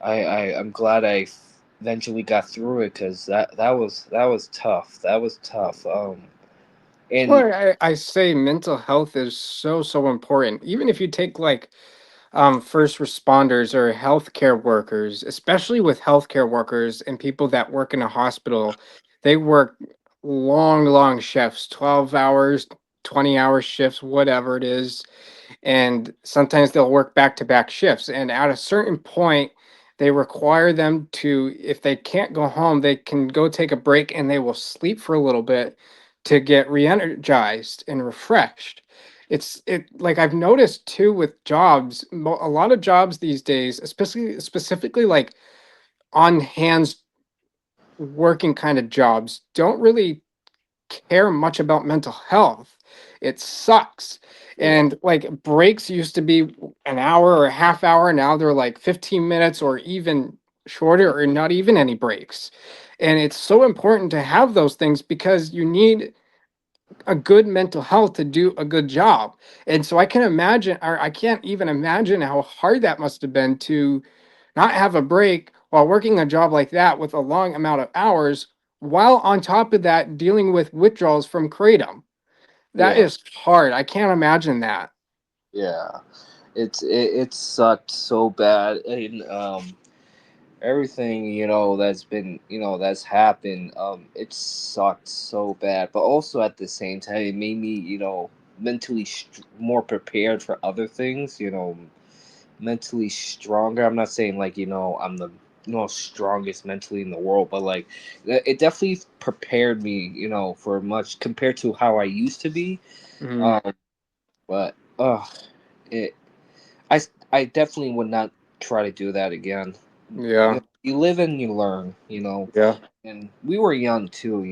I'm glad I eventually got through it, because that was tough. That was tough. That's And why I say mental health is so, so important. Even if you take like first responders or healthcare workers, especially with healthcare workers and people that work in a hospital, they work long, long shifts, 12 hours, 20-hour shifts, whatever it is, and sometimes they'll work back to back shifts, and at a certain point they require them to, if they can't go home, they can go take a break and they will sleep for a little bit to get re-energized and refreshed. It like I've noticed too with jobs, a lot of jobs these days, especially specifically like on hands working kind of jobs, don't really care much about mental health. It sucks. yeah, And like breaks used to be an hour or a half hour. Now they're like 15 minutes or even shorter or not even any breaks. And it's so important to have those things because you need a good mental health to do a good job. And so I can imagine, or I can't even imagine how hard that must have been to not have a break while working a job like that with a long amount of hours, while on top of that dealing with withdrawals from kratom. That yeah, is hard. I can't imagine that. yeah. It sucked so bad, and everything that's happened. It sucked so bad, but also at the same time, it made me mentally more prepared for other things. Mentally stronger. I'm not saying like I'm the strongest mentally in the world, but like it definitely prepared me for much compared to how I used to be. Mhm. Um, but it I definitely would not try to do that again. Yeah. You live and you learn, Yeah. and we were young too.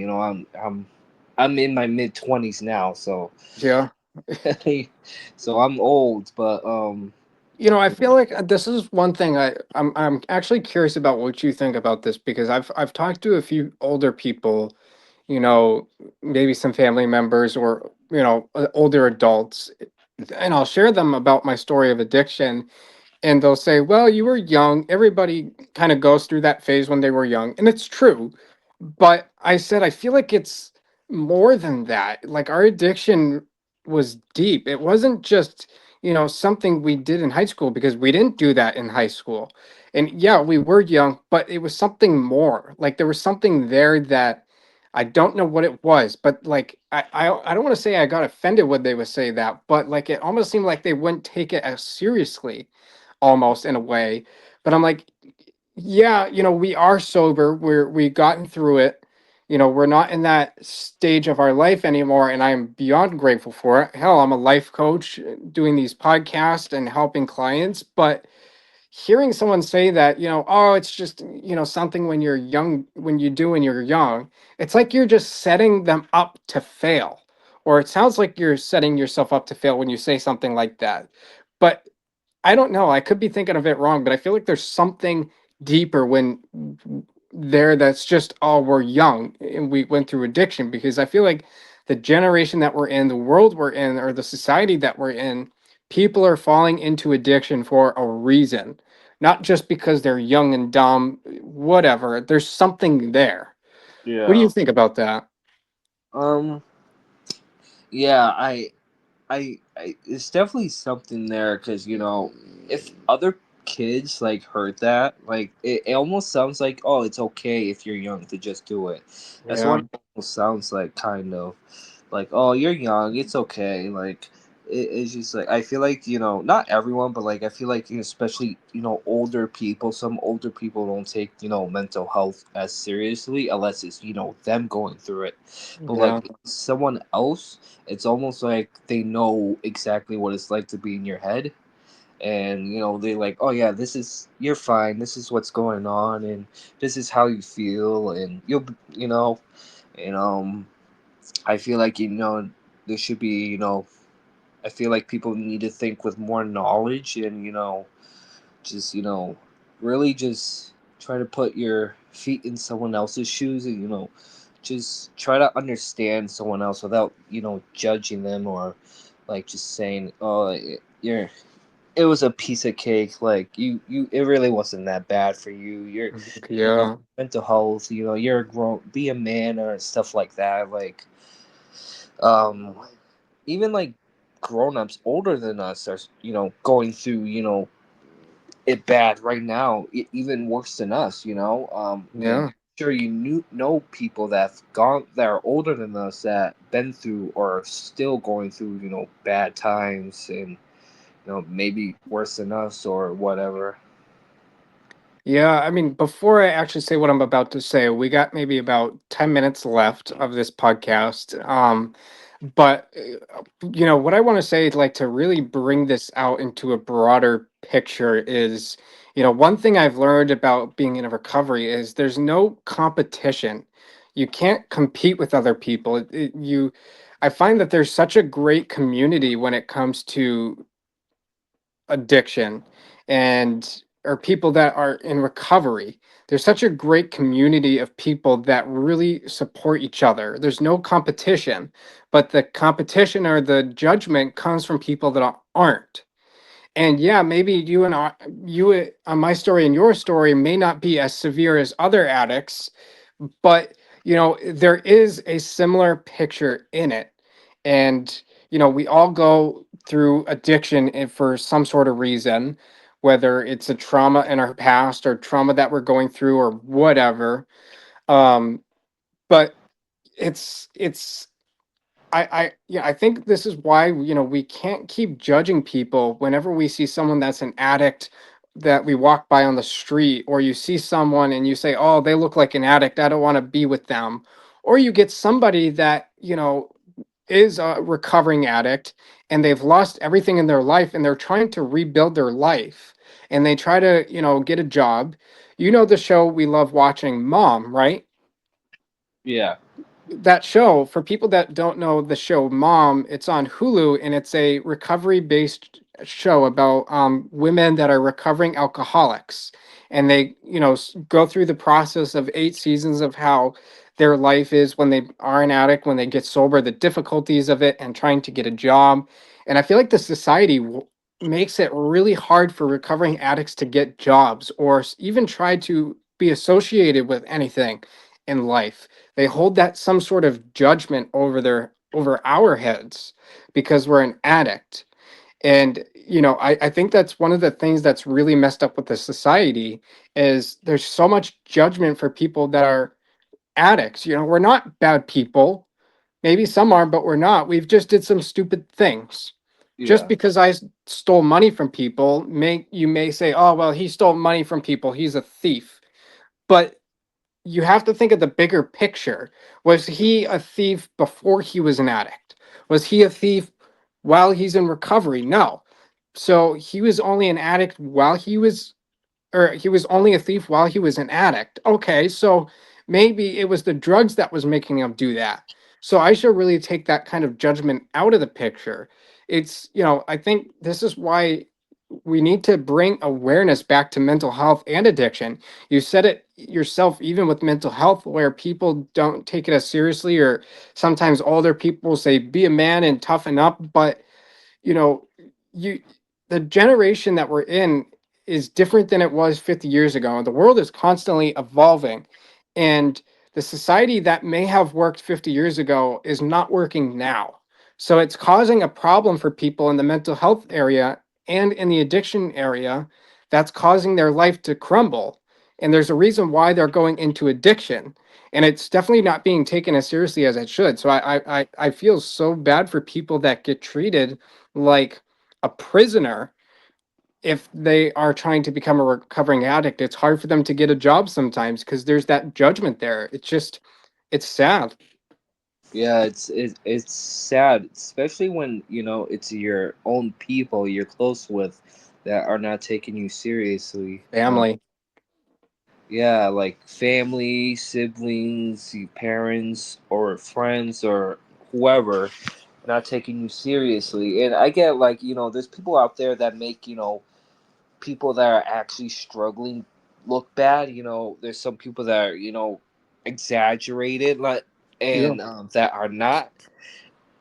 I'm in my mid 20s now, so Yeah. so I'm old, but I feel like this is one thing I'm actually curious about what you think about this because I've talked to a few older people, maybe some family members or older adults, and I'll share them about my story of addiction, and they'll say, "Well, you were young. Everybody kind of goes through that phase when they were young." And it's true. But I said I feel like it's more than that. Like our addiction was deep. It wasn't just, something we did in high school because we didn't do that in high school. And yeah, we were young, but it was something more. Like there was something there that I don't know what it was, but like I don't want to say I got offended when they would say that, but like it almost seemed like they wouldn't take it as seriously almost in a way. But I'm like, yeah, we are sober. We've gotten through it. We're not in that stage of our life anymore, and I'm beyond grateful for it. Hell, I'm a life coach doing these podcasts and helping clients, but hearing someone say that, oh, it's just, something when you're young, when you do when you're young, it's like you're just setting them up to fail. Or it sounds like you're setting yourself up to fail when you say something like that. But I don't know. I could be thinking of it wrong, but I feel like there's something deeper when there that's just oh we're young and we went through addiction, because I feel like the generation that we're in, the world we're in, or the society that we're in, people are falling into addiction for a reason, not just because they're young and dumb, whatever. There's something there. What do you Yeah. think about that? Um. Yeah. It's definitely something there because if other kids like heard that, like it almost sounds like, oh, it's okay if you're young to just do it. That's what Yeah. it almost sounds like, kind of like, oh, you're young, it's okay. Like it's just like I feel like not everyone, but like I feel like especially older people. Some older people don't take mental health as seriously unless it's them going through it. But Yeah. like someone else, it's almost like they know exactly what it's like to be in your head, and they're like, oh yeah, this is you're fine, this is what's going on, and this is how you feel, and and I feel like there should be I feel like people need to think with more knowledge, and just really just try to put your feet in someone else's shoes, and just try to understand someone else without judging them, or like just saying, oh, you're it was a piece of cake, like you it really wasn't that bad for you, you're Yeah. mental health, you're a grown, be a man, or stuff like that. Like um even like grown-ups older than us are going through it bad right now, even worse than us, and Yeah. sure you know people that are older than us that been through or are still going through bad times, and maybe worse than us or whatever. Yeah, I mean, before I actually say what I'm about to say, we got maybe about 10 minutes left of this podcast. But what I want to say, like, to really bring this out into a broader picture is, one thing I've learned about being in a recovery is there's no competition. You can't compete with other people. I find that there's such a great community when it comes to addiction and or people that are in recovery. There's such a great community of people that really support each other. There's no competition, but the competition or the judgment comes from people that aren't. And yeah, maybe my story and your story may not be as severe as other addicts, but there is a similar picture in it. And we all go through addiction for some sort of reason, whether it's a trauma in our past or trauma that we're going through or whatever. Um but it's I think this is why we can't keep judging people whenever we see someone that's an addict that we walk by on the street, or you see someone and you say, "Oh, they look like an addict. I don't want to be with them." Or you get somebody that, is a recovering addict and they've lost everything in their life and they're trying to rebuild their life and they try to, get a job. You know the show we love watching, Mom, right? Yeah. That show, for people that don't know the show Mom, it's on Hulu and it's a recovery based show about women that are recovering alcoholics, and they go through the process of 8 seasons of how their life is when they are an addict, when they get sober, the difficulties of it, and trying to get a job. And I feel like the society makes it really hard for recovering addicts to get jobs or even try to be associated with anything in life. They hold that some sort of judgment over our heads because we're an addict. And I think that's one of the things that's really messed up with the society is there's so much judgment for people that are addicts. We're not bad people. Maybe some are, but we're not. We've just did some stupid things. Just Yeah. because stole money from people, you may say, oh well, he stole money from people, he's a thief. But you have to think of the bigger picture. Was he a thief before he was an addict? Was he a thief while he's in recovery? No. So he was only an addict while he was only a thief while he was an addict. Okay, so maybe it was the drugs that was making him do that. So I should really take that kind of judgment out of the picture. I think this is why we need to bring awareness back to mental health and addiction. You said it yourself, even with mental health, where people don't take it as seriously, or sometimes older people say, be a man and toughen up. But you know, you the generation that we're in is different than it was 50 years ago. The world is constantly evolving, and the society that may have worked 50 years ago is not working now. So it's causing a problem for people in the mental health area and in the addiction area, that's causing their life to crumble. And there's a reason why they're going into addiction. And it's definitely not being taken as seriously as it should. So I feel so bad for people that get treated like a prisoner if they are trying to become a recovering addict. It's hard for them to get a job sometimes because there's that judgment there. It's sad. Yeah, it's sad, especially when it's your own people you're close with that are not taking you seriously. Family. Yeah, like family, siblings, your parents, or friends, or whoever not taking you seriously. And I get like there's people out there that make people that are actually struggling look bad. There's some people that are exaggerated, like, Yeah. and that are not.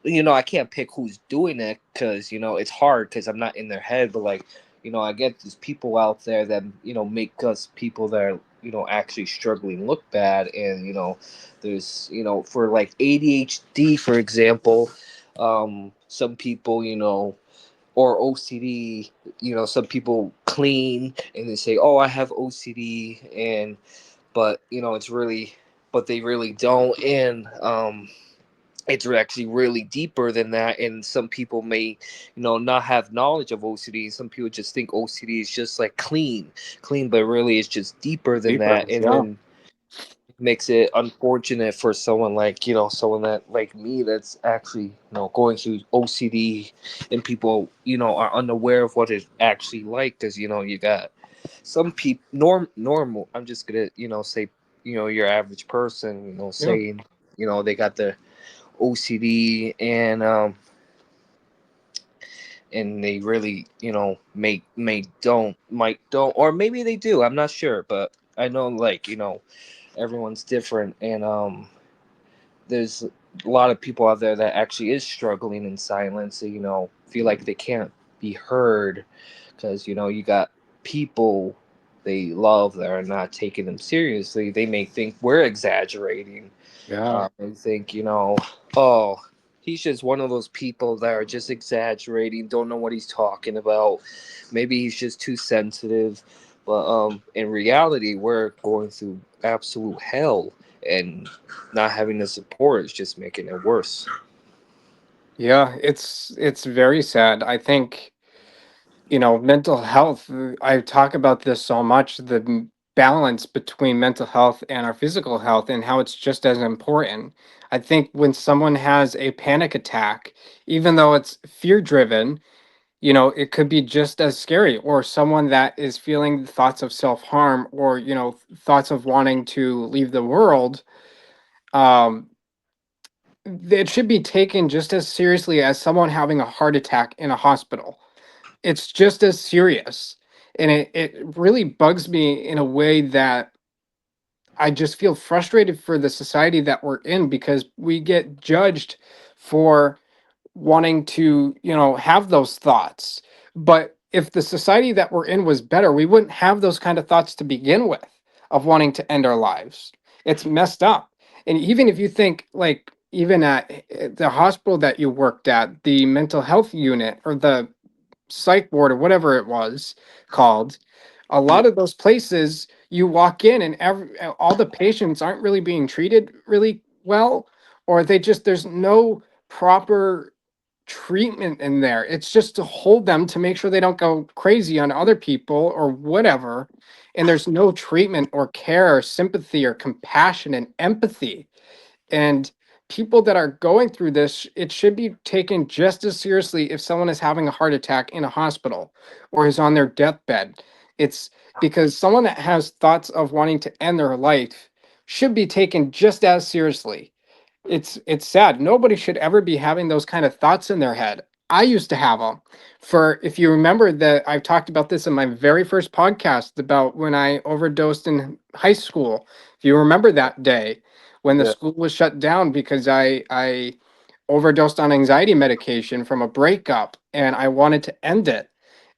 I can't pick who's doing it because it's hard because I'm not in their head. But like, I get these people out there that make us people that are actually struggling look bad, and there's for like ADHD, for example, some people or OCD, some people clean and they say, "Oh, I have OCD," and but it's really, but they really don't, and it's actually really deeper than that. And some people may not have knowledge of OCD. Some people just think OCD is just like clean, but really it's just deeper than Deeper. that. And Yeah. then it makes it unfortunate for someone like someone that like me that's actually going through OCD, and people are unaware of what it's actually like, because you got some people normal, I'm just gonna say your average person Yeah. saying they got the OCD, and they really may don't might don't, or maybe they do, I'm not sure. But I know, like, everyone's different, and there's a lot of people out there that actually is struggling in silence, so, feel like they can't be heard, because you got people they love that are not taking them seriously. They may think we're exaggerating. Yeah. And think, oh, he's just one of those people that are just exaggerating, don't know what he's talking about. Maybe he's just too sensitive. But in reality, we're going through absolute hell, and not having the support is just making it worse. Yeah. It's very sad. I think, mental health, I talk about this so much, the balance between mental health and our physical health, and how it's just as important. I think when someone has a panic attack, even though it's fear driven, it could be just as scary. Or someone that is feeling thoughts of self-harm, or thoughts of wanting to leave the world, um it should be taken just as seriously as someone having a heart attack in a hospital. It's just as serious. And it really bugs me in a way that I just feel frustrated for the society that we're in, because we get judged for wanting to, have those thoughts. But if the society that we're in was better, we wouldn't have those kind of thoughts to begin with, of wanting to end our lives. It's messed up. And even if you think, like, even at the hospital that you worked at, the mental health unit or the psych ward or whatever it was called, a Yeah. lot of those places you walk in and all the patients aren't really being treated really well, or there's no proper treatment in there. It's just to hold them to make sure they don't go crazy on other people or whatever. And there's no treatment or care or sympathy or compassion and empathy. And people that are going through this, it should be taken just as seriously if someone is having a heart attack in a hospital or is on their deathbed. It's because someone that has thoughts of wanting to end their life should be taken just as seriously. It's sad. Nobody should ever be having those kind of thoughts in their head. I used to have them. For if you remember that I've talked about this in my very first podcast about when I overdosed in high school. If you remember that day when the Yeah. school was shut down because I overdosed on anxiety medication from a breakup and I wanted to end it.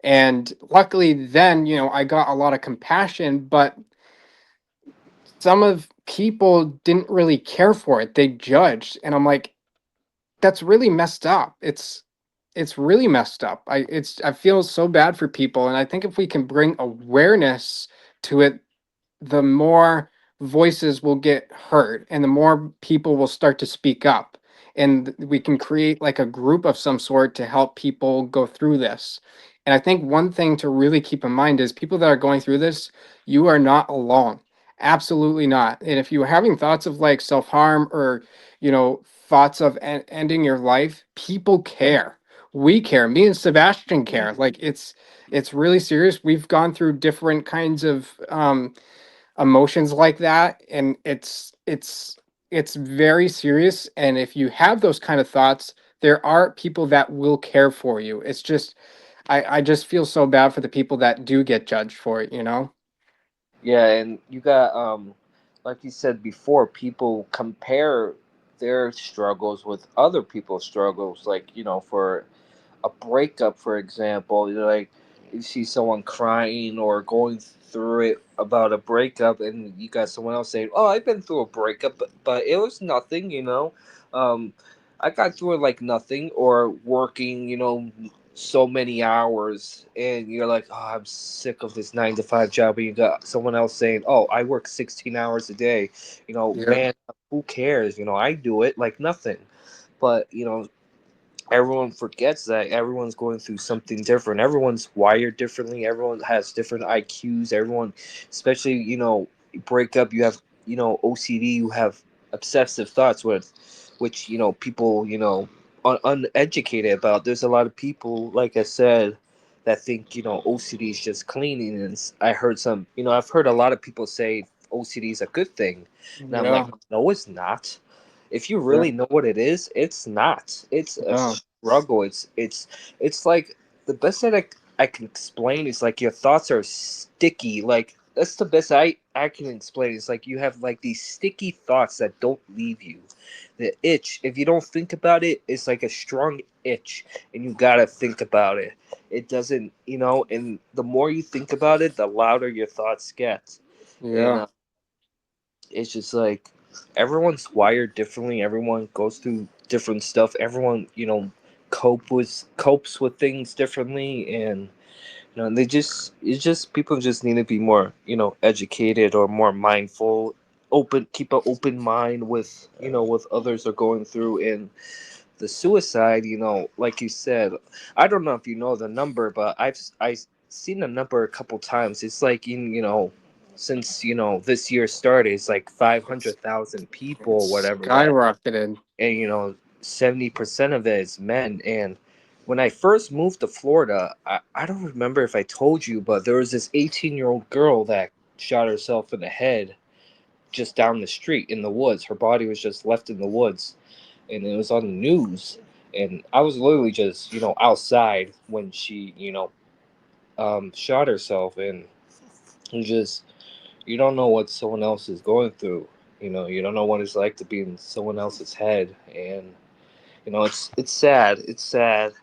And luckily then, I got a lot of compassion, but some of people didn't really care for it. They judged and I'm like, that's really messed up. It's really messed up. I feel so bad for people, and I think if we can bring awareness to it, the more voices will get heard and the more people will start to speak up, and we can create like a group of some sort to help people go through this. And I think one thing to really keep in mind is people that are going through this, you are not alone. Absolutely not. And if you're having thoughts of like self-harm or thoughts of ending your life, people care. We care. Me and Sebastian care. Like it's really serious. We've gone through different kinds of emotions like that, and it's very serious. And if you have those kind of thoughts, there are people that will care for you. It's just I just feel so bad for the people that do get judged for it. Yeah, and you got like you said before, people compare their struggles with other people's struggles. Like, for a breakup, for example, like you see someone crying or going through it about a breakup, and you got someone else saying, "Oh, I've been through a breakup, but it was nothing," Um, I got through it like nothing, or working, so many hours, and you're like, "Oh, I'm sick of this 9 to 5 job," and you got someone else saying, "Oh, I work 16 hours a day," Yeah. man, who cares? I do it like nothing, but everyone forgets that everyone's going through something different. Everyone's wired differently. Everyone has different IQs. Everyone, especially break up. You have OCD. You have obsessive thoughts with, which people uneducated about. There's a lot of people, like I said, that think OCD is just cleaning. And I heard some. I've heard a lot of people say OCD is a good thing, and I'm like, Yeah. no, it's not. If you Yeah. really know what it is, it's not. It's a Yeah. struggle. It's like the best that I can explain is like your thoughts are sticky. Like that's the best I can explain. It's like you have like these sticky thoughts that don't leave you. The itch, if you don't think about it, it's like a strong itch, and you gotta think about it. It doesn't, and the more you think about it, the louder your thoughts get. And Yeah. it's just like everyone's wired differently. Everyone goes through different stuff. Everyone copes with things differently, and they just it's just people just need to be more educated or more mindful, open, keep an open mind with what others are going through. And the suicide, like you said, I don't know if you know the number, but I seen the number a couple times. It's like since this year started, it's like It's 500,000 people or it's whatever that, skyrocketed. and 70% of it is men. And when I first moved to Florida, I don't remember if I told you, but there was this 18-year-old girl that shot herself in the head just down the street in the woods. Her body was just left in the woods, and it was on the news. And I was literally just outside when she shot herself. And you just you don't know what someone else is going through. You don't know what it's like to be in someone else's head. And it's sad. It's sad.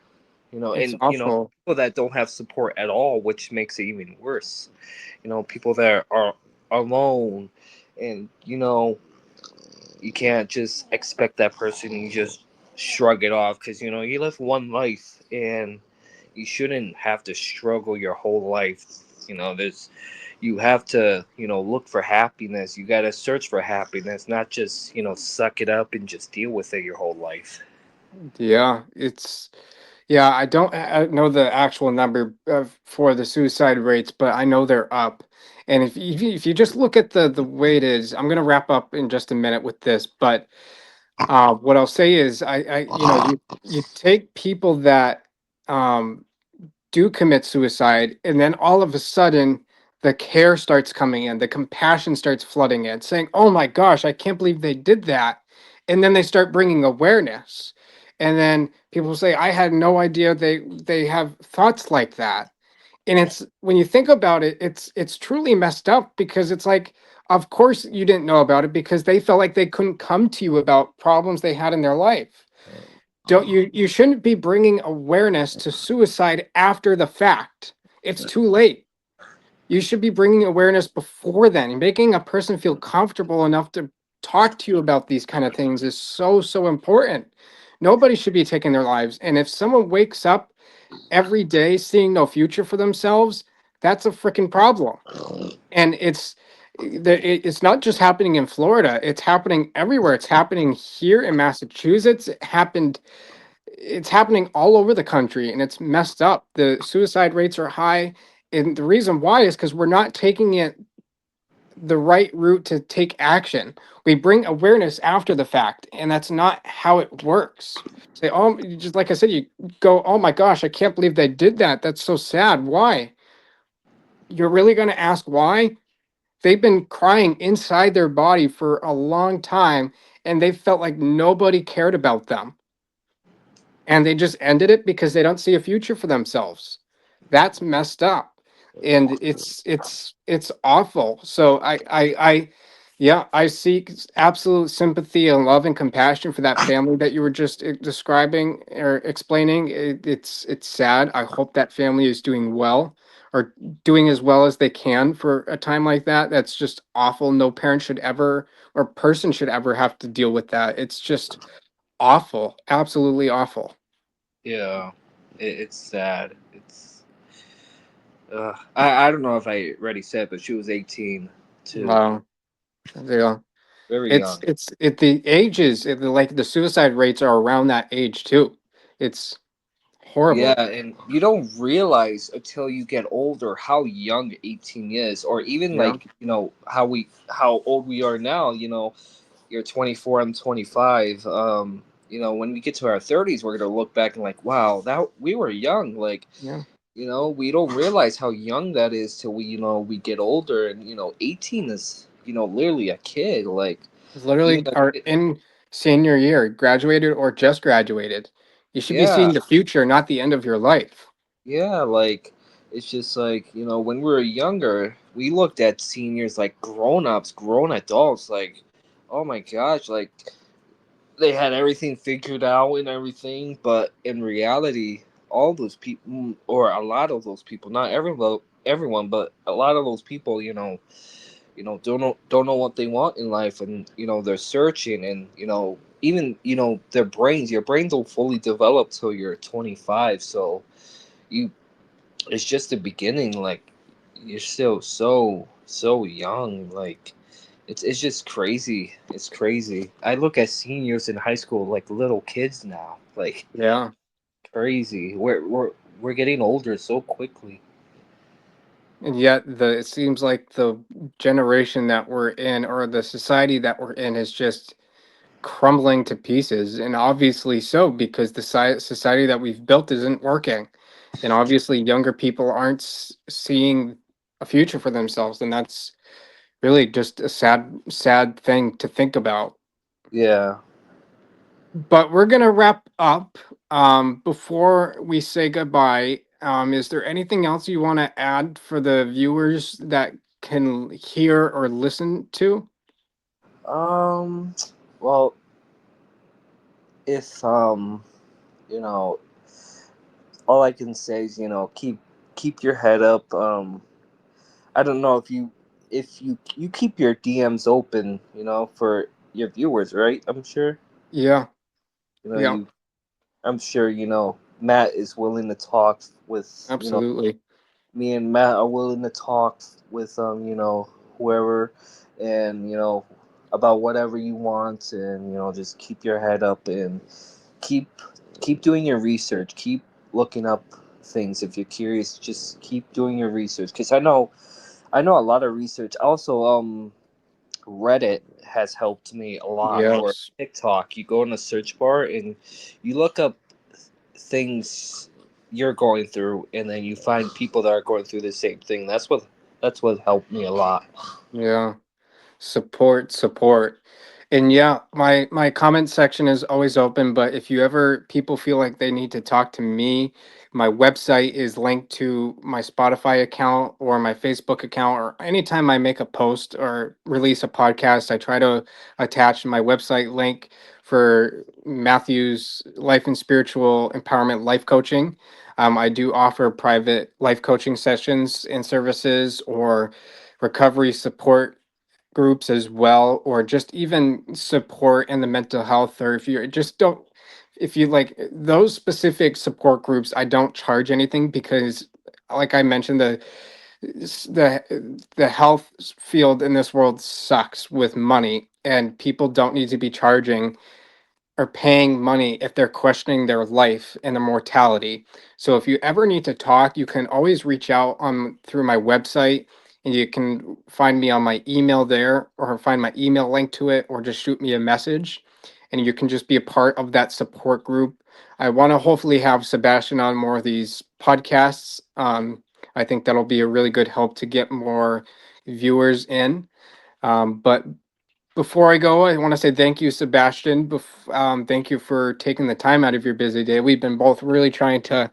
It's And awful. people that don't have support at all, which makes it even worse. People that are alone, and you can't just expect that person. You just shrug it off because you live one life, and you shouldn't have to struggle your whole life. There's you have to look for happiness. You got to search for happiness, not just suck it up and just deal with it your whole life. Yeah, yeah, I don't know the actual number for the suicide rates, but I know they're up. And if you just look at the way it is, I'm gonna wrap up in just a minute with this. But what I'll say is, you take people that um, do commit suicide, and then all of a sudden the care starts coming in, the compassion starts flooding in, saying, "Oh my gosh, I can't believe they did that," and then they start bringing awareness. And then people say, I had no idea they have thoughts like that. And it's when you think about it, it's truly messed up because it's like, of course you didn't know about it because they felt like they couldn't come to you about problems they had in their life. Don't you shouldn't be bringing awareness to suicide after the fact. It's too late. You should be bringing awareness before then. And making a person feel comfortable enough to talk to you about these kind of things is so important. Nobody should be taking their lives. And if someone wakes up every day seeing no future for themselves, that's a freaking problem. And it's not just happening in Florida, it's happening everywhere. It's happening here in Massachusetts. It's happening all over the country, and it's messed up. The suicide rates are high, and the reason why is because we're not taking it the right route to take action. We bring awareness after the fact, and that's not how it works. Say, oh, just like I said, you go, oh my gosh, I can't believe they did that. That's so sad. Why? You're really going to ask why? They've been crying inside their body for a long time, and they felt like nobody cared about them, and they just ended it because they don't see a future for themselves. That's messed up, and it's awful. So yeah, I seek absolute sympathy and love and compassion for that family that you were just describing or explaining. It's sad. I hope that family is doing well, or doing as well as they can for a time like that. That's just awful. No parent should ever, or person should ever, have to deal with that. It's just awful, absolutely awful. Yeah, it's sad. It's I don't know if I already said, but she was 18 too, Wow. Yeah. very It's young. it's it the ages like the suicide rates are around that age too. It's Yeah, horrible. and you don't realize until you get older how young 18 is, or even Yeah. like how old we are now. You're 24, I'm 25. When we get to our 30s, we're gonna look back and like, wow, that we were young. Like, Yeah. we don't realize how young that is till we get older, and 18 is literally a kid. Like, It's even literally a are kid, in senior year, graduated or just graduated. You should be yeah. seeing the future, not the end of your life. Yeah, like it's just like, when we were younger, we looked at seniors like grown-ups, grown adults, like, oh my gosh, like they had everything figured out and everything, but in reality, all those people, or a lot of those people, not everyone, but a lot of those people, don't know what they want in life, and they're searching, and even your brains don't fully develop till you're 25, so you it's just the beginning. Like, you're still so young. Like, it's just crazy. It's crazy. I look at seniors in high school like little kids now. Like, Yeah. crazy. We're getting older so quickly. And yet it seems like the generation that we're in, or the society that we're in, is just crumbling to pieces, and obviously so, because the society that we've built isn't working, and obviously younger people aren't seeing a future for themselves, and that's really just a sad thing to think about. Yeah. But we're gonna wrap up. Before we say goodbye, is there anything else you want to add for the viewers that can hear or listen to? Um. Well, if you know, all I can say is keep your head up. I don't know if you keep your DMs open, for your viewers, right? I'm sure. Yeah. You know, Yeah. you I'm sure Matt is willing to talk with Absolutely. me, and Matt are willing to talk with whoever, and about whatever you want, and just keep your head up, and keep keep doing your research, keep looking up things. If you're curious, just keep doing your research, because I know a lot of research. Also, Reddit has helped me a lot, or Yes. TikTok. You go in the search bar and you look up things you're going through, and then you find people that are going through the same thing. That's what helped me a lot. Yeah. Support. And yeah, my comment section is always open, but if you ever people feel like they need to talk to me, my website is linked to my Spotify account or my Facebook account, or anytime I make a post or release a podcast, I try to attach my website link for Matthew's Life and Spiritual Empowerment Life Coaching. I do offer private life coaching sessions and services or recovery support groups as well, or just even support in the mental health, or if you just don't, if you like those specific support groups, I don't charge anything because, like I mentioned, the health field in this world sucks with money, and people don't need to be charging are paying money if they're questioning their life and their mortality. So if you ever need to talk, you can always reach out on through my website, and you can find me on my email there, or find my email link to it, or just shoot me a message, and you can just be a part of that support group. I want to hopefully have Sebastian on more of these podcasts. I think that'll be a really good help to get more viewers in. But before I go, I want to say thank you, Sebastian. Thank you for taking the time out of your busy day. We've been both really trying to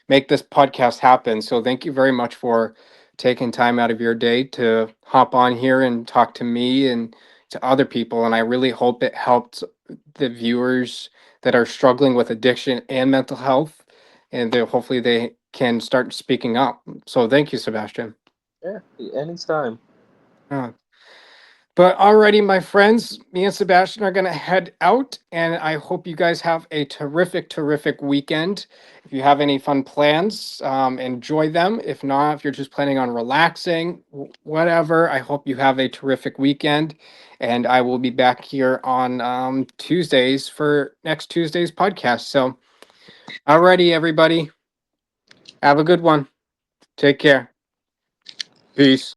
make this podcast happen. So thank you very much for taking time out of your day to hop on here and talk to me and to other people. And I really hope it helped the viewers that are struggling with addiction and mental health. And hopefully they can start speaking up. So thank you, Sebastian. Yeah, anytime. Uh, But alrighty, my friends, me and Sebastian are gonna head out, and I hope you guys have a terrific, terrific weekend. If you have any fun plans, enjoy them. If not, if you're just planning on relaxing, whatever, I hope you have a terrific weekend. And I will be back here on Tuesdays for next Tuesday's podcast. So, alrighty, everybody, have a good one. Take care. Peace.